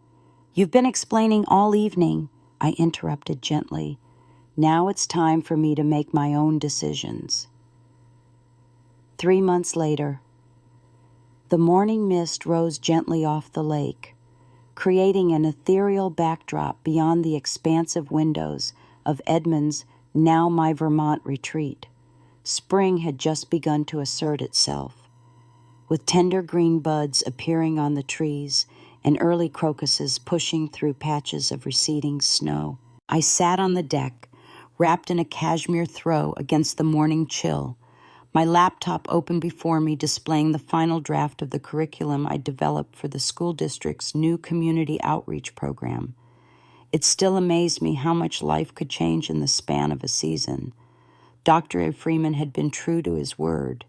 "You've been explaining all evening," I interrupted gently. "Now it's time for me to make my own decisions." 3 months later, the morning mist rose gently off the lake, creating an ethereal backdrop beyond the expansive windows of Edmund's Now My Vermont retreat. Spring had just begun to assert itself, with tender green buds appearing on the trees and early crocuses pushing through patches of receding snow. I sat on the deck, wrapped in a cashmere throw against the morning chill, my laptop open before me displaying the final draft of the curriculum I developed for the school district's new community outreach program. It still amazed me how much life could change in the span of a season. Dr. Freeman had been true to his word,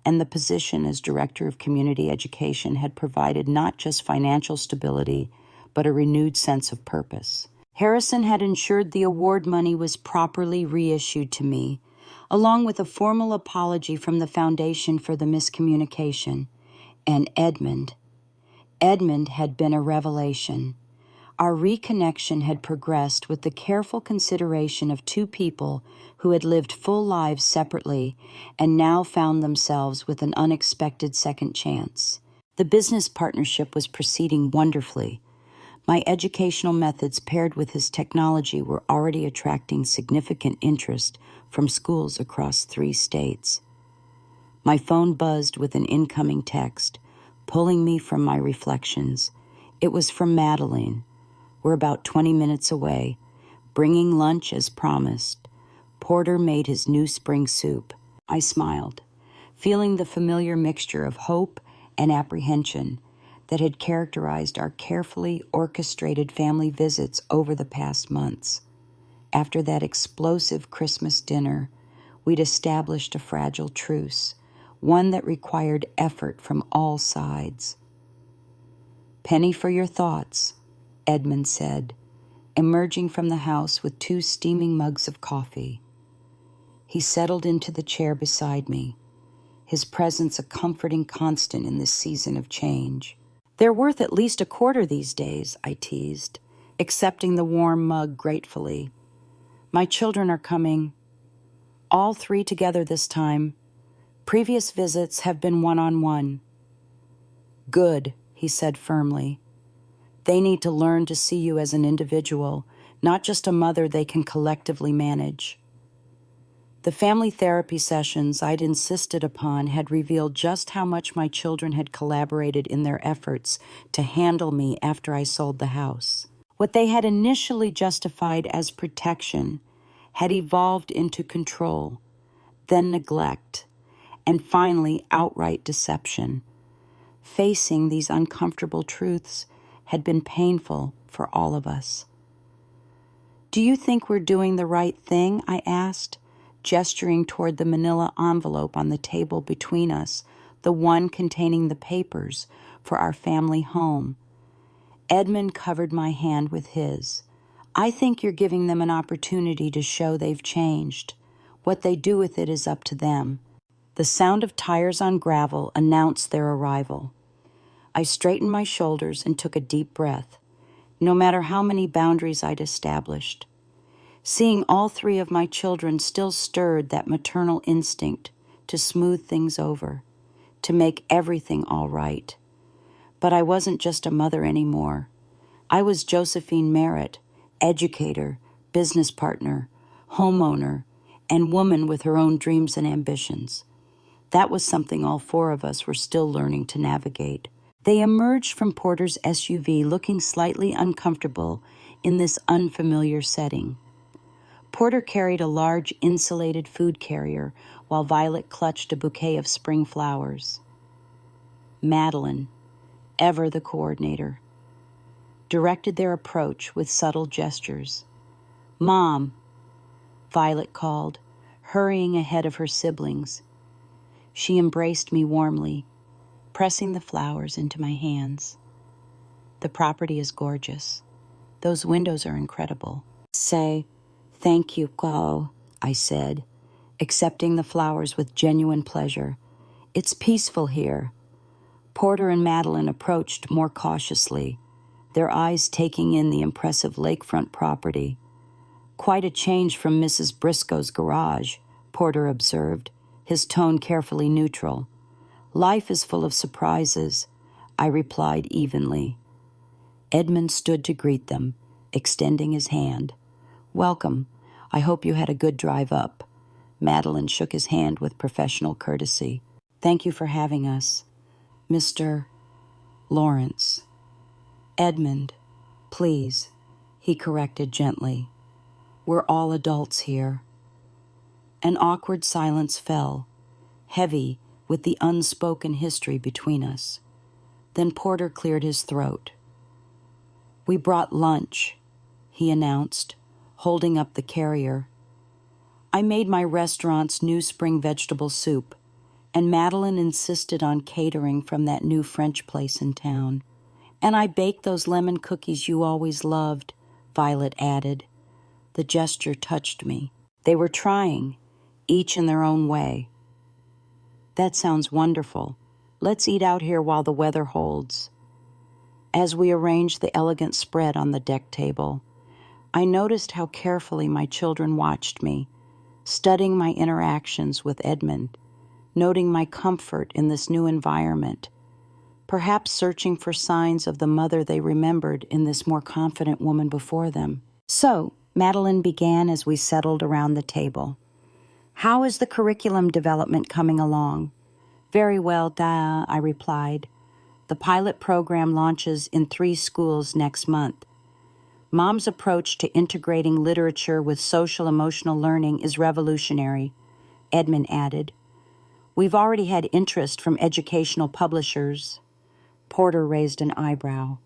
and the position as Director of Community Education had provided not just financial stability, but a renewed sense of purpose. Harrison had ensured the award money was properly reissued to me, along with a formal apology from the Foundation for the miscommunication. And Edmund had been a revelation. Our reconnection had progressed with the careful consideration of 2 people who had lived full lives separately and now found themselves with an unexpected second chance. The business partnership was proceeding wonderfully. My educational methods paired with his technology were already attracting significant interest from schools across 3 states. My phone buzzed with an incoming text, pulling me from my reflections. It was from Madeline. "We're about 20 minutes away, bringing lunch as promised. Porter made his new spring soup." I smiled, feeling the familiar mixture of hope and apprehension that had characterized our carefully orchestrated family visits over the past months. After that explosive Christmas dinner, we'd established a fragile truce, one that required effort from all sides. "Penny for your thoughts," Edmund said, emerging from the house with 2 steaming mugs of coffee. He settled into the chair beside me, his presence a comforting constant in this season of change. "They're worth at least a quarter these days," I teased, accepting the warm mug gratefully. "My children are coming, all 3 together this time. Previous visits have been one-on-one." "Good," he said firmly. "They need to learn to see you as an individual, not just a mother they can collectively manage." The family therapy sessions I'd insisted upon had revealed just how much my children had collaborated in their efforts to handle me after I sold the house. What they had initially justified as protection had evolved into control, then neglect, and finally outright deception. Facing these uncomfortable truths had been painful for all of us. "Do you think we're doing the right thing?" I asked, gesturing toward the manila envelope on the table between us, the one containing the papers for our family home. Edmund covered my hand with his. "I think you're giving them an opportunity to show they've changed. What they do with it is up to them." The sound of tires on gravel announced their arrival. I straightened my shoulders and took a deep breath, no matter how many boundaries I'd established. Seeing all 3 of my children still stirred that maternal instinct to smooth things over, to make everything all right. But I wasn't just a mother anymore. I was Josephine Merritt, educator, business partner, homeowner, and woman with her own dreams and ambitions. That was something all 4 of us were still learning to navigate. They emerged from Porter's SUV looking slightly uncomfortable in this unfamiliar setting. Porter carried a large insulated food carrier while Violet clutched a bouquet of spring flowers. Madeline, ever the coordinator, directed their approach with subtle gestures. "Mom," Violet called, hurrying ahead of her siblings. She embraced me warmly, pressing the flowers into my hands. "The property is gorgeous. Those windows are incredible." "Say, thank you, Carl," I said, accepting the flowers with genuine pleasure. "It's peaceful here." Porter and Madeline approached more cautiously, their eyes taking in the impressive lakefront property. "Quite a change from Mrs. Briscoe's garage," Porter observed, his tone carefully neutral. "Life is full of surprises," I replied evenly. Edmund stood to greet them, extending his hand. "Welcome. I hope you had a good drive up." Madeline shook his hand with professional courtesy. "Thank you for having us, Mr. Lawrence." "Edmund, please," he corrected gently. "We're all adults here." An awkward silence fell, heavy with the unspoken history between us. Then Porter cleared his throat. "We brought lunch," he announced, holding up the carrier. "I made my restaurant's new spring vegetable soup, and Madeline insisted on catering from that new French place in town. And I baked those lemon cookies you always loved," Violet added. The gesture touched me. They were trying, each in their own way. "That sounds wonderful. Let's eat out here while the weather holds." As we arranged the elegant spread on the deck table, I noticed how carefully my children watched me, studying my interactions with Edmund, noting my comfort in this new environment, perhaps searching for signs of the mother they remembered in this more confident woman before them. "So," Madeline began as we settled around the table, "how is the curriculum development coming along?" "Very well, I replied. "The pilot program launches in 3 schools next month. Mom's approach to integrating literature with social-emotional learning is revolutionary," Edmund added. "We've already had interest from educational publishers." Porter raised an eyebrow.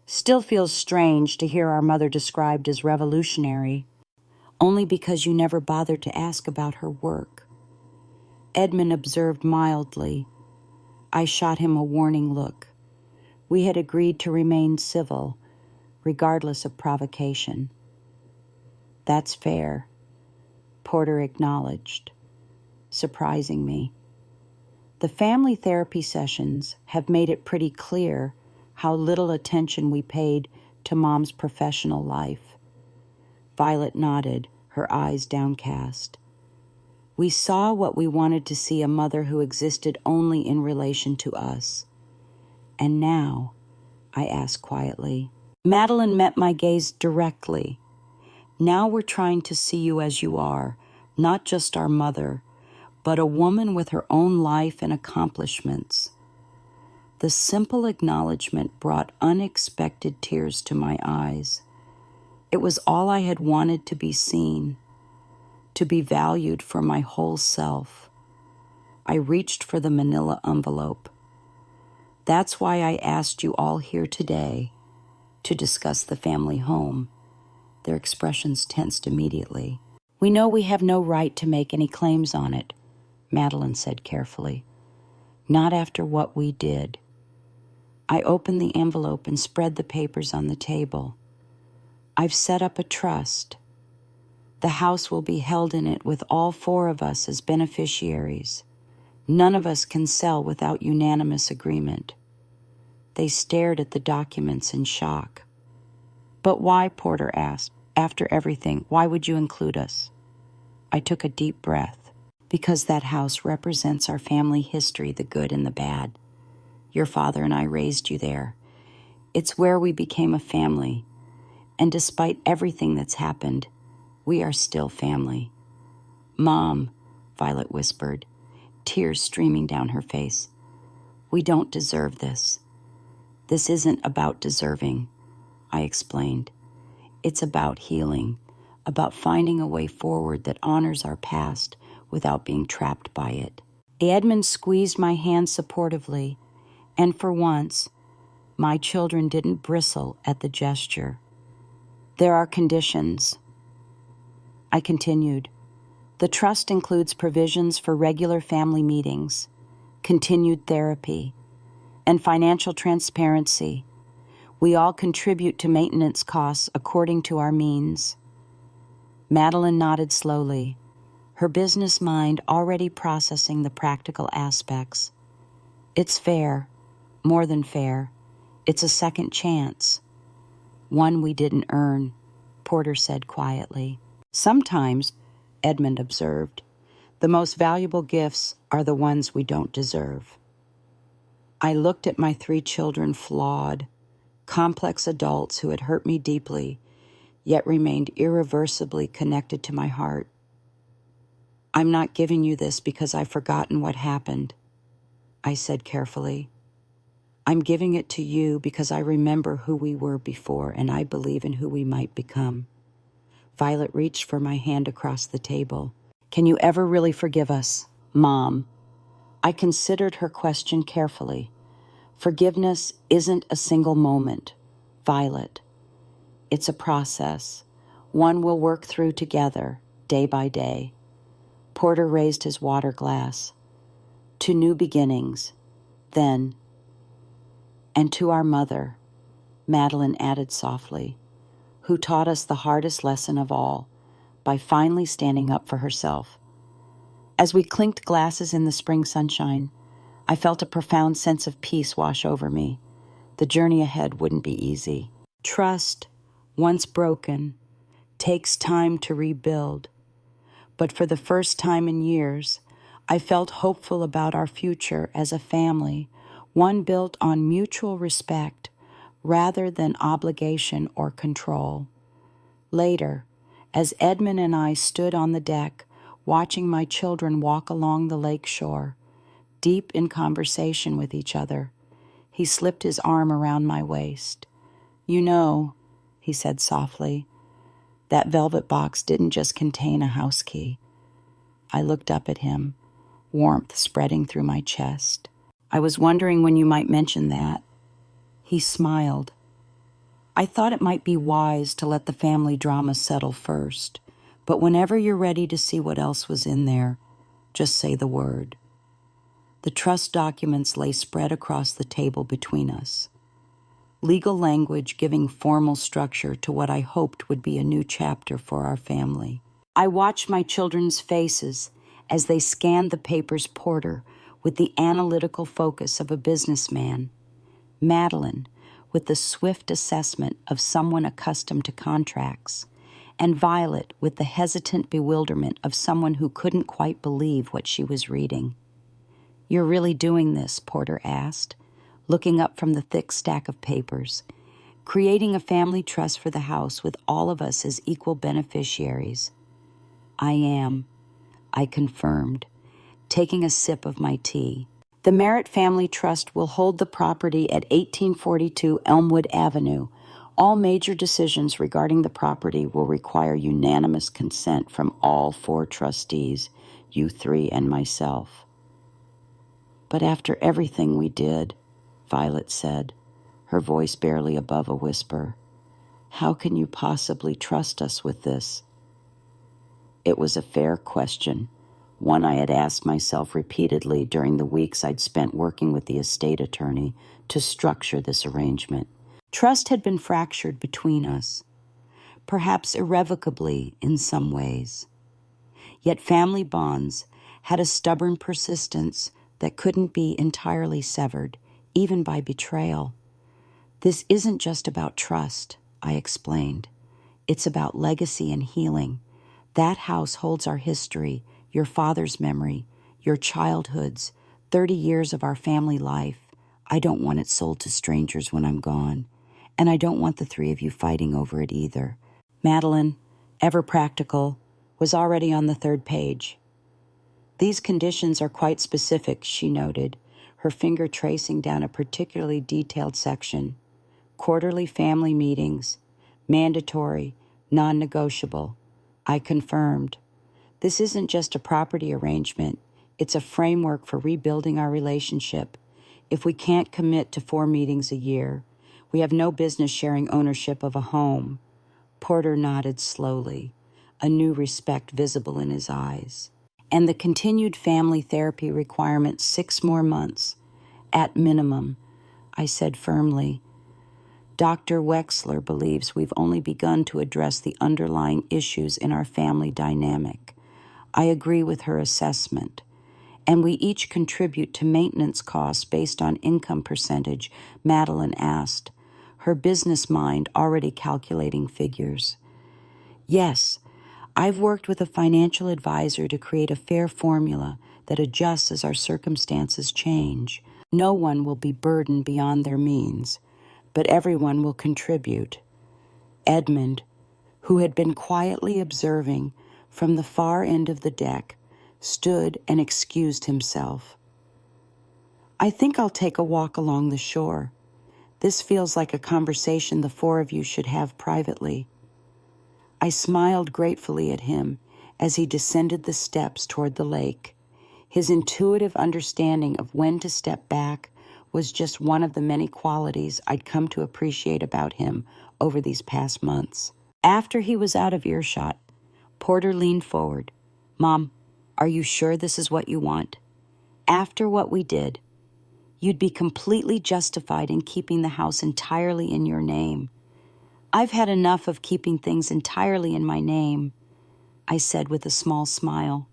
"Still feels strange to hear our mother described as revolutionary." "Only because you never bothered to ask about her work." Edmund observed mildly. I shot him a warning look. We had agreed to remain civil, regardless of provocation. That's fair, Porter acknowledged, surprising me. The family therapy sessions have made it pretty clear how little attention we paid to Mom's professional life. Violet nodded, her eyes downcast. We saw what we wanted to see, a mother who existed only in relation to us. And now, I asked quietly. Madeline met my gaze directly. Now we're trying to see you as you are, not just our mother, but a woman with her own life and accomplishments. The simple acknowledgement brought unexpected tears to my eyes. It was all I had wanted to be seen, to be valued for my whole self. I reached for the manila envelope. That's why I asked you all here today to discuss the family home. Their expressions tensed immediately. We know we have no right to make any claims on it, Madeline said carefully. Not after what we did. I opened the envelope and spread the papers on the table. I've set up a trust. The house will be held in it with all 4 of us as beneficiaries. None of us can sell without unanimous agreement. They stared at the documents in shock. But why, Porter asked, after everything, why would you include us? I took a deep breath. Because that house represents our family history, the good and the bad. Your father and I raised you there. It's where we became a family. And despite everything that's happened, we are still family. Mom, Violet whispered, tears streaming down her face. We don't deserve this. This isn't about deserving, I explained. It's about healing, about finding a way forward that honors our past without being trapped by it. Edmund squeezed my hand supportively, and for once, my children didn't bristle at the gesture. There are conditions. I continued. The trust includes provisions for regular family meetings, continued therapy, and financial transparency. We all contribute to maintenance costs according to our means. Madeline nodded slowly, her business mind already processing the practical aspects. It's fair, more than fair. It's a second chance. One we didn't earn, Porter said quietly. Sometimes, Edmund observed, the most valuable gifts are the ones we don't deserve. I looked at my 3 children, flawed, complex adults who had hurt me deeply, yet remained irreversibly connected to my heart. I'm not giving you this because I've forgotten what happened, I said carefully. I'm giving it to you because I remember who we were before and I believe in who we might become. Violet reached for my hand across the table. Can you ever really forgive us, Mom? I considered her question carefully. Forgiveness isn't a single moment, Violet. It's a process, one we'll work through together, day by day. Porter raised his water glass. To new beginnings, then. And to our mother, Madeline added softly, who taught us the hardest lesson of all, by finally standing up for herself. As we clinked glasses in the spring sunshine, I felt a profound sense of peace wash over me. The journey ahead wouldn't be easy. Trust, once broken, takes time to rebuild. But for the first time in years, I felt hopeful about our future as a family, one built on mutual respect rather than obligation or control. Later, as Edmund and I stood on the deck, watching my children walk along the lake shore, deep in conversation with each other, he slipped his arm around my waist. You know, he said softly, that velvet box didn't just contain a house key. I looked up at him, warmth spreading through my chest. I was wondering when you might mention that. He smiled. I thought it might be wise to let the family drama settle first, but whenever you're ready to see what else was in there, just say the word. The trust documents lay spread across the table between us. legal language giving formal structure to what I hoped would be a new chapter for our family. I watched my children's faces as they scanned the paper's Porter with the analytical focus of a businessman, Madeline with the swift assessment of someone accustomed to contracts, and Violet with the hesitant bewilderment of someone who couldn't quite believe what she was reading. "You're really doing this?" Porter asked, looking up from the thick stack of papers. "Creating a family trust for the house with all of us as equal beneficiaries." "I am," I confirmed, taking a sip of my tea. "The Merritt Family Trust will hold the property at 1842 Elmwood Avenue. All major decisions regarding the property will require unanimous consent from all 4 trustees, you 3 and myself." "But after everything we did," Violet said, her voice barely above a whisper, "how can you possibly trust us with this?" It was a fair question, one I had asked myself repeatedly during the weeks I'd spent working with the estate attorney to structure this arrangement. Trust had been fractured between us, perhaps irrevocably in some ways. Yet family bonds had a stubborn persistence that couldn't be entirely severed, even by betrayal. "This isn't just about trust," I explained. "It's about legacy and healing. That house holds our history, your father's memory, your childhoods, 30 years of our family life. I don't want it sold to strangers when I'm gone, and I don't want the 3 of you fighting over it either." Madeline, ever practical, was already on the 3rd page. "These conditions are quite specific," she noted, her finger tracing down a particularly detailed section. "Quarterly family meetings, mandatory, non-negotiable." I confirmed. "This isn't just a property arrangement. It's a framework for rebuilding our relationship. If we can't commit to 4 meetings a year, we have no business sharing ownership of a home." Porter nodded slowly, a new respect visible in his eyes. "And the continued family therapy requirement 6 more months, at minimum," I said firmly. "Dr. Wexler believes we've only begun to address the underlying issues in our family dynamic. I agree with her assessment. And we each contribute to maintenance costs based on income percentage," Madeline asked, her business mind already calculating figures. "Yes, I've worked with a financial advisor to create a fair formula that adjusts as our circumstances change. No one will be burdened beyond their means, but everyone will contribute." Edmund, who had been quietly observing from the far end of the deck, stood and excused himself. "I think I'll take a walk along the shore. This feels like a conversation the 4 of you should have privately." I smiled gratefully at him as he descended the steps toward the lake. His intuitive understanding of when to step back was just one of the many qualities I'd come to appreciate about him over these past months. After he was out of earshot, Porter leaned forward. "Mom, are you sure this is what you want? After what we did, you'd be completely justified in keeping the house entirely in your name." "I've had enough of keeping things entirely in my name," I said with a small smile.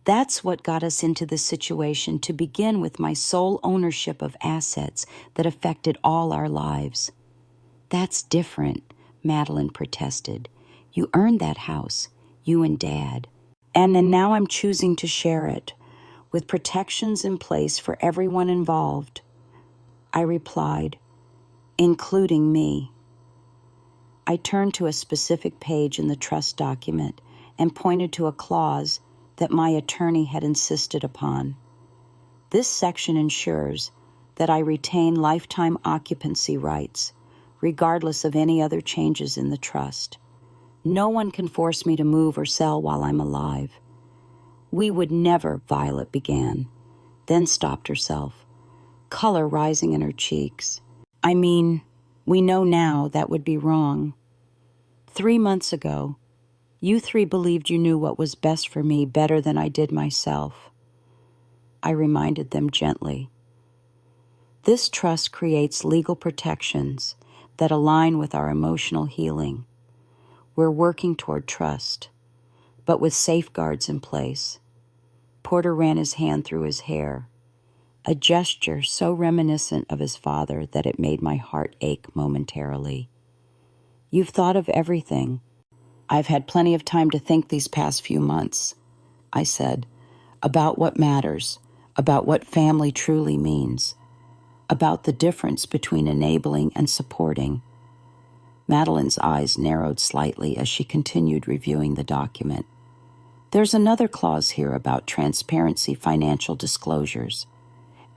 "That's what got us into this situation to begin with, my sole ownership of assets that affected all our lives." "That's different," Madeline protested. "You earned that house, you and Dad. And then now I'm choosing to share it, with protections in place for everyone involved." I replied, "Including me." I turned to a specific page in the trust document and pointed to a clause that my attorney had insisted upon. "This section ensures that I retain lifetime occupancy rights, regardless of any other changes in the trust. No one can force me to move or sell while I'm alive." "We would never," Violet began, then stopped herself, color rising in her cheeks. "I mean, we know now that would be wrong. 3 months ago, you 3 believed you knew what was best for me better than I did myself." I reminded them gently. This trust creates legal protections that align with our emotional healing. We're working toward trust, but with safeguards in place. Porter ran his hand through his hair, a gesture so reminiscent of his father that it made my heart ache momentarily. You've thought of everything. I've had plenty of time to think these past few months, I said, about what matters, about what family truly means, about the difference between enabling and supporting. Madeline's eyes narrowed slightly as she continued reviewing the document. There's another clause here about transparency financial disclosures.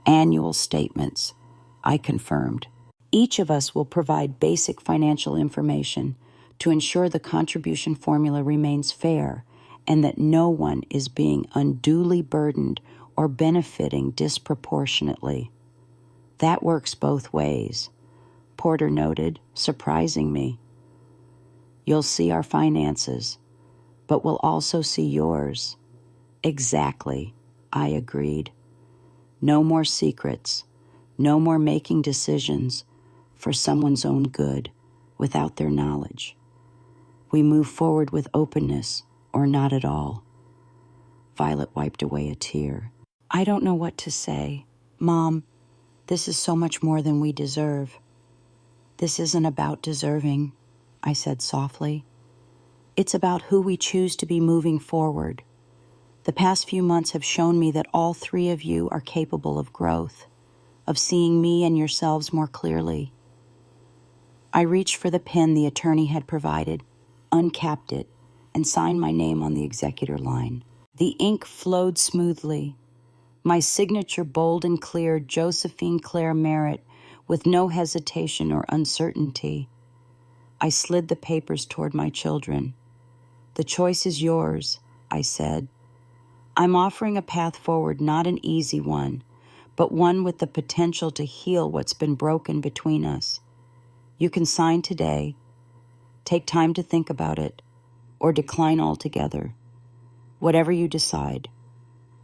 Annual statements, I confirmed. Each of us will provide basic financial information to ensure the contribution formula remains fair and that no one is being unduly burdened or benefiting disproportionately. That works both ways, Porter noted, surprising me. You'll see our finances, but we'll also see yours. Exactly, I agreed. No more secrets, no more making decisions for someone's own good without their knowledge. We move forward with openness or not at all. Violet wiped away a tear. I don't know what to say. Mom, this is so much more than we deserve. This isn't about deserving, I said softly. It's about who we choose to be moving forward. The past few months have shown me that all three of you are capable of growth, of seeing me and yourselves more clearly. I reached for the pen the attorney had provided, uncapped it, and signed my name on the executor line. The ink flowed smoothly. My signature bold and clear, Josephine Claire Merritt, with no hesitation or uncertainty. I slid the papers toward my children. The choice is yours, I said. I'm offering a path forward, not an easy one, but one with the potential to heal what's been broken between us. You can sign today, take time to think about it, or decline altogether. Whatever you decide,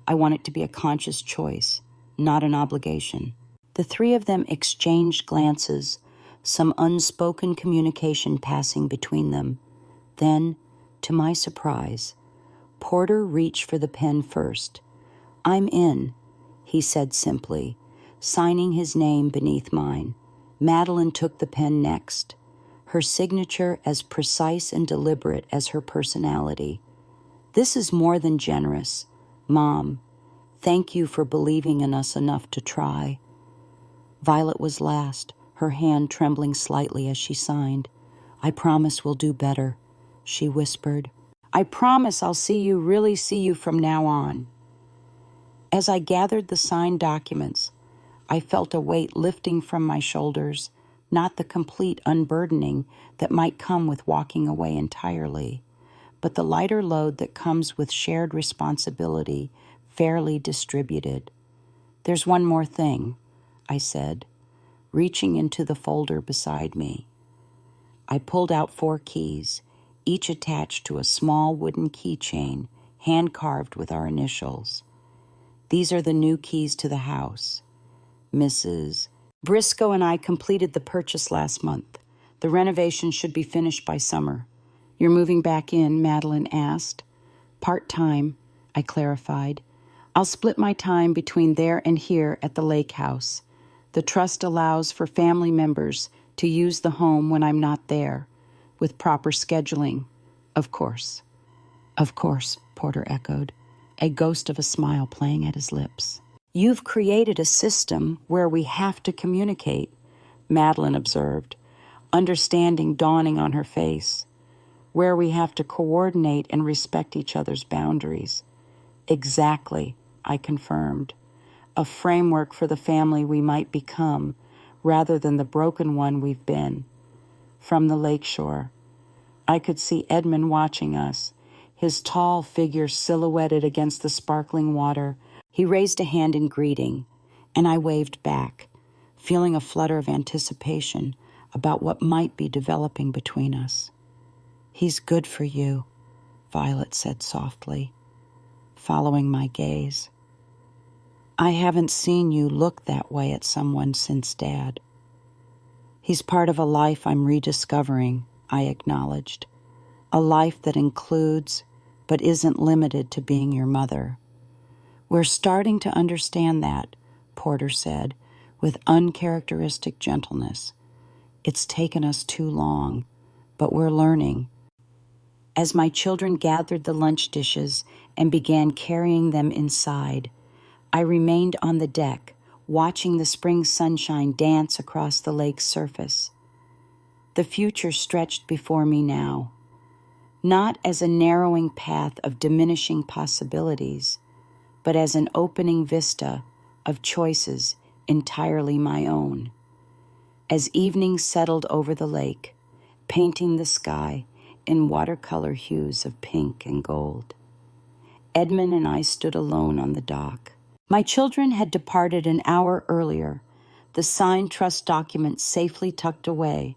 I want it to be a conscious choice, not an obligation. The three of them exchanged glances, some unspoken communication passing between them. Then, to my surprise, Porter reached for the pen first. I'm in, he said simply, signing his name beneath mine. Madeline took the pen next, her signature as precise and deliberate as her personality. This is more than generous. Mom, thank you for believing in us enough to try. Violet was last, her hand trembling slightly as she signed. I promise we'll do better, she whispered. I promise I'll really see you from now on. As I gathered the signed documents, I felt a weight lifting from my shoulders, not the complete unburdening that might come with walking away entirely, but the lighter load that comes with shared responsibility, fairly distributed. There's one more thing, I said, reaching into the folder beside me. I pulled out 4 keys, each attached to a small wooden keychain, hand-carved with our initials. These are the new keys to the house. Mrs. Briscoe and I completed the purchase last month. The renovation should be finished by summer. You're moving back in, Madeline asked. Part-time, I clarified. I'll split my time between there and here at the lake house. The trust allows for family members to use the home when I'm not there, with proper scheduling, of course. Of course, Porter echoed, a ghost of a smile playing at his lips. You've created a system where we have to communicate, Madeline observed, understanding dawning on her face, where we have to coordinate and respect each other's boundaries. Exactly, I confirmed. A framework for the family we might become, rather than the broken one we've been. From the lakeshore, I could see Edmund watching us, his tall figure silhouetted against the sparkling water. He raised a hand in greeting, and I waved back, feeling a flutter of anticipation about what might be developing between us. He's good for you, Violet said softly, following my gaze. I haven't seen you look that way at someone since Dad. He's part of a life I'm rediscovering, I acknowledged. A life that includes, but isn't limited to being your mother. We're starting to understand that, Porter said, with uncharacteristic gentleness. It's taken us too long, but we're learning. As my children gathered the lunch dishes and began carrying them inside, I remained on the deck, watching the spring sunshine dance across the lake's surface. The future stretched before me now, not as a narrowing path of diminishing possibilities, but as an opening vista of choices entirely my own. As evening settled over the lake, painting the sky in watercolor hues of pink and gold, Edmund and I stood alone on the dock. My children had departed an hour earlier, the signed trust document safely tucked away,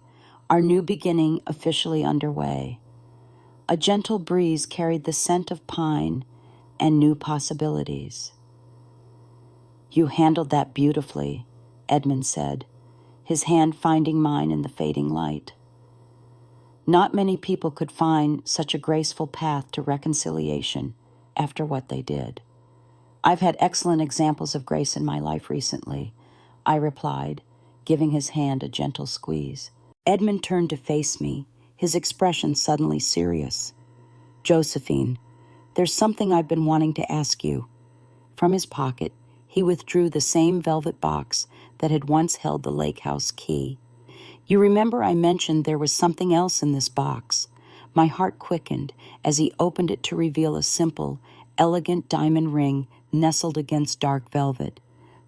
our new beginning officially underway. A gentle breeze carried the scent of pine and new possibilities. You handled that beautifully, Edmund said, his hand finding mine in the fading light. Not many people could find such a graceful path to reconciliation after what they did. I've had excellent examples of grace in my life recently, I replied, giving his hand a gentle squeeze. Edmund turned to face me, his expression suddenly serious. Josephine, there's something I've been wanting to ask you. From his pocket, he withdrew the same velvet box that had once held the lake house key. You remember I mentioned there was something else in this box. My heart quickened as he opened it to reveal a simple, elegant diamond ring nestled against dark velvet.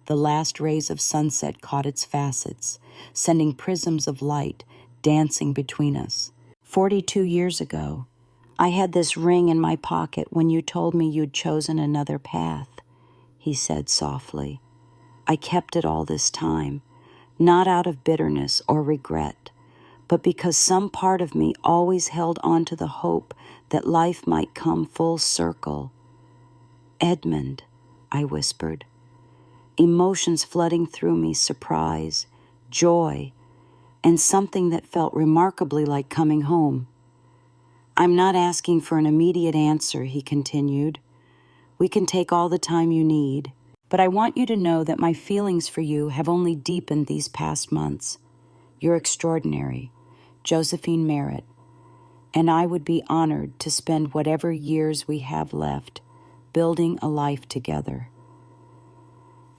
The last rays of sunset caught its facets, sending prisms of light dancing between us. 42 years ago, I had this ring in my pocket when you told me you'd chosen another path, he said softly. I kept it all this time, not out of bitterness or regret, but because some part of me always held on to the hope that life might come full circle. Edmund, I whispered, emotions flooding through me, surprise, joy, and something that felt remarkably like coming home. I'm not asking for an immediate answer, he continued. We can take all the time you need, but I want you to know that my feelings for you have only deepened these past months. You're extraordinary, Josephine Merritt, and I would be honored to spend whatever years we have left building a life together.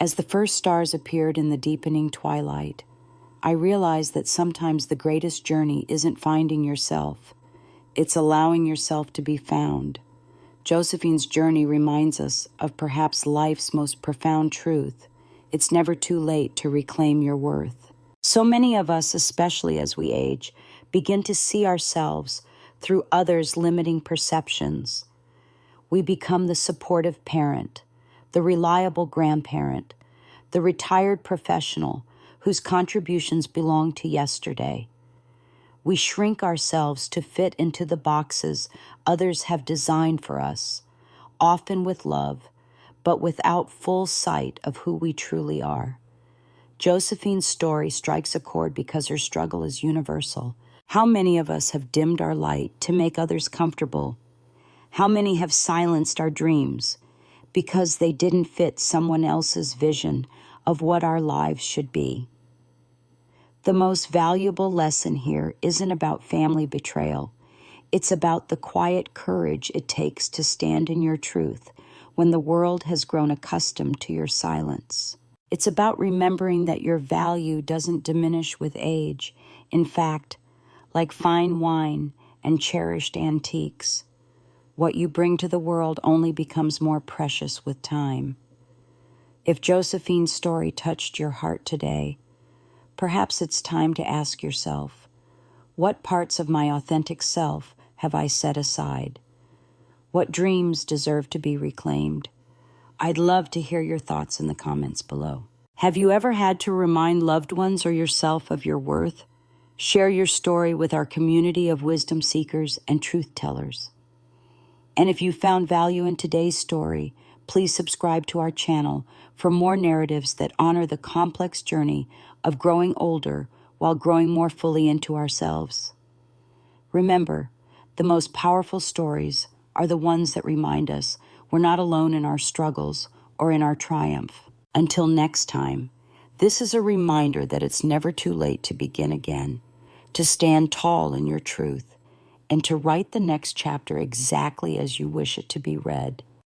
As the first stars appeared in the deepening twilight, I realized that sometimes the greatest journey isn't finding yourself. It's allowing yourself to be found. Josephine's journey reminds us of perhaps life's most profound truth. It's never too late to reclaim your worth. So many of us, especially as we age, begin to see ourselves through others' limiting perceptions. We become the supportive parent, the reliable grandparent, the retired professional whose contributions belong to yesterday. We shrink ourselves to fit into the boxes others have designed for us, often with love, but without full sight of who we truly are. Josephine's story strikes a chord because her struggle is universal. How many of us have dimmed our light to make others comfortable? How many have silenced our dreams because they didn't fit someone else's vision of what our lives should be? The most valuable lesson here isn't about family betrayal. It's about the quiet courage it takes to stand in your truth when the world has grown accustomed to your silence. It's about remembering that your value doesn't diminish with age. In fact, like fine wine and cherished antiques, what you bring to the world only becomes more precious with time. If Josephine's story touched your heart today, perhaps it's time to ask yourself, what parts of my authentic self have I set aside? What dreams deserve to be reclaimed? I'd love to hear your thoughts in the comments below. Have you ever had to remind loved ones or yourself of your worth? Share your story with our community of wisdom seekers and truth tellers. And if you found value in today's story, Please subscribe to our channel for more narratives that honor the complex journey of growing older while growing more fully into ourselves. Remember, the most powerful stories are the ones that remind us we're not alone in our struggles or in our triumph. Until next time, this is a reminder that it's never too late to begin again, to stand tall in your truth, and to write the next chapter exactly as you wish it to be read.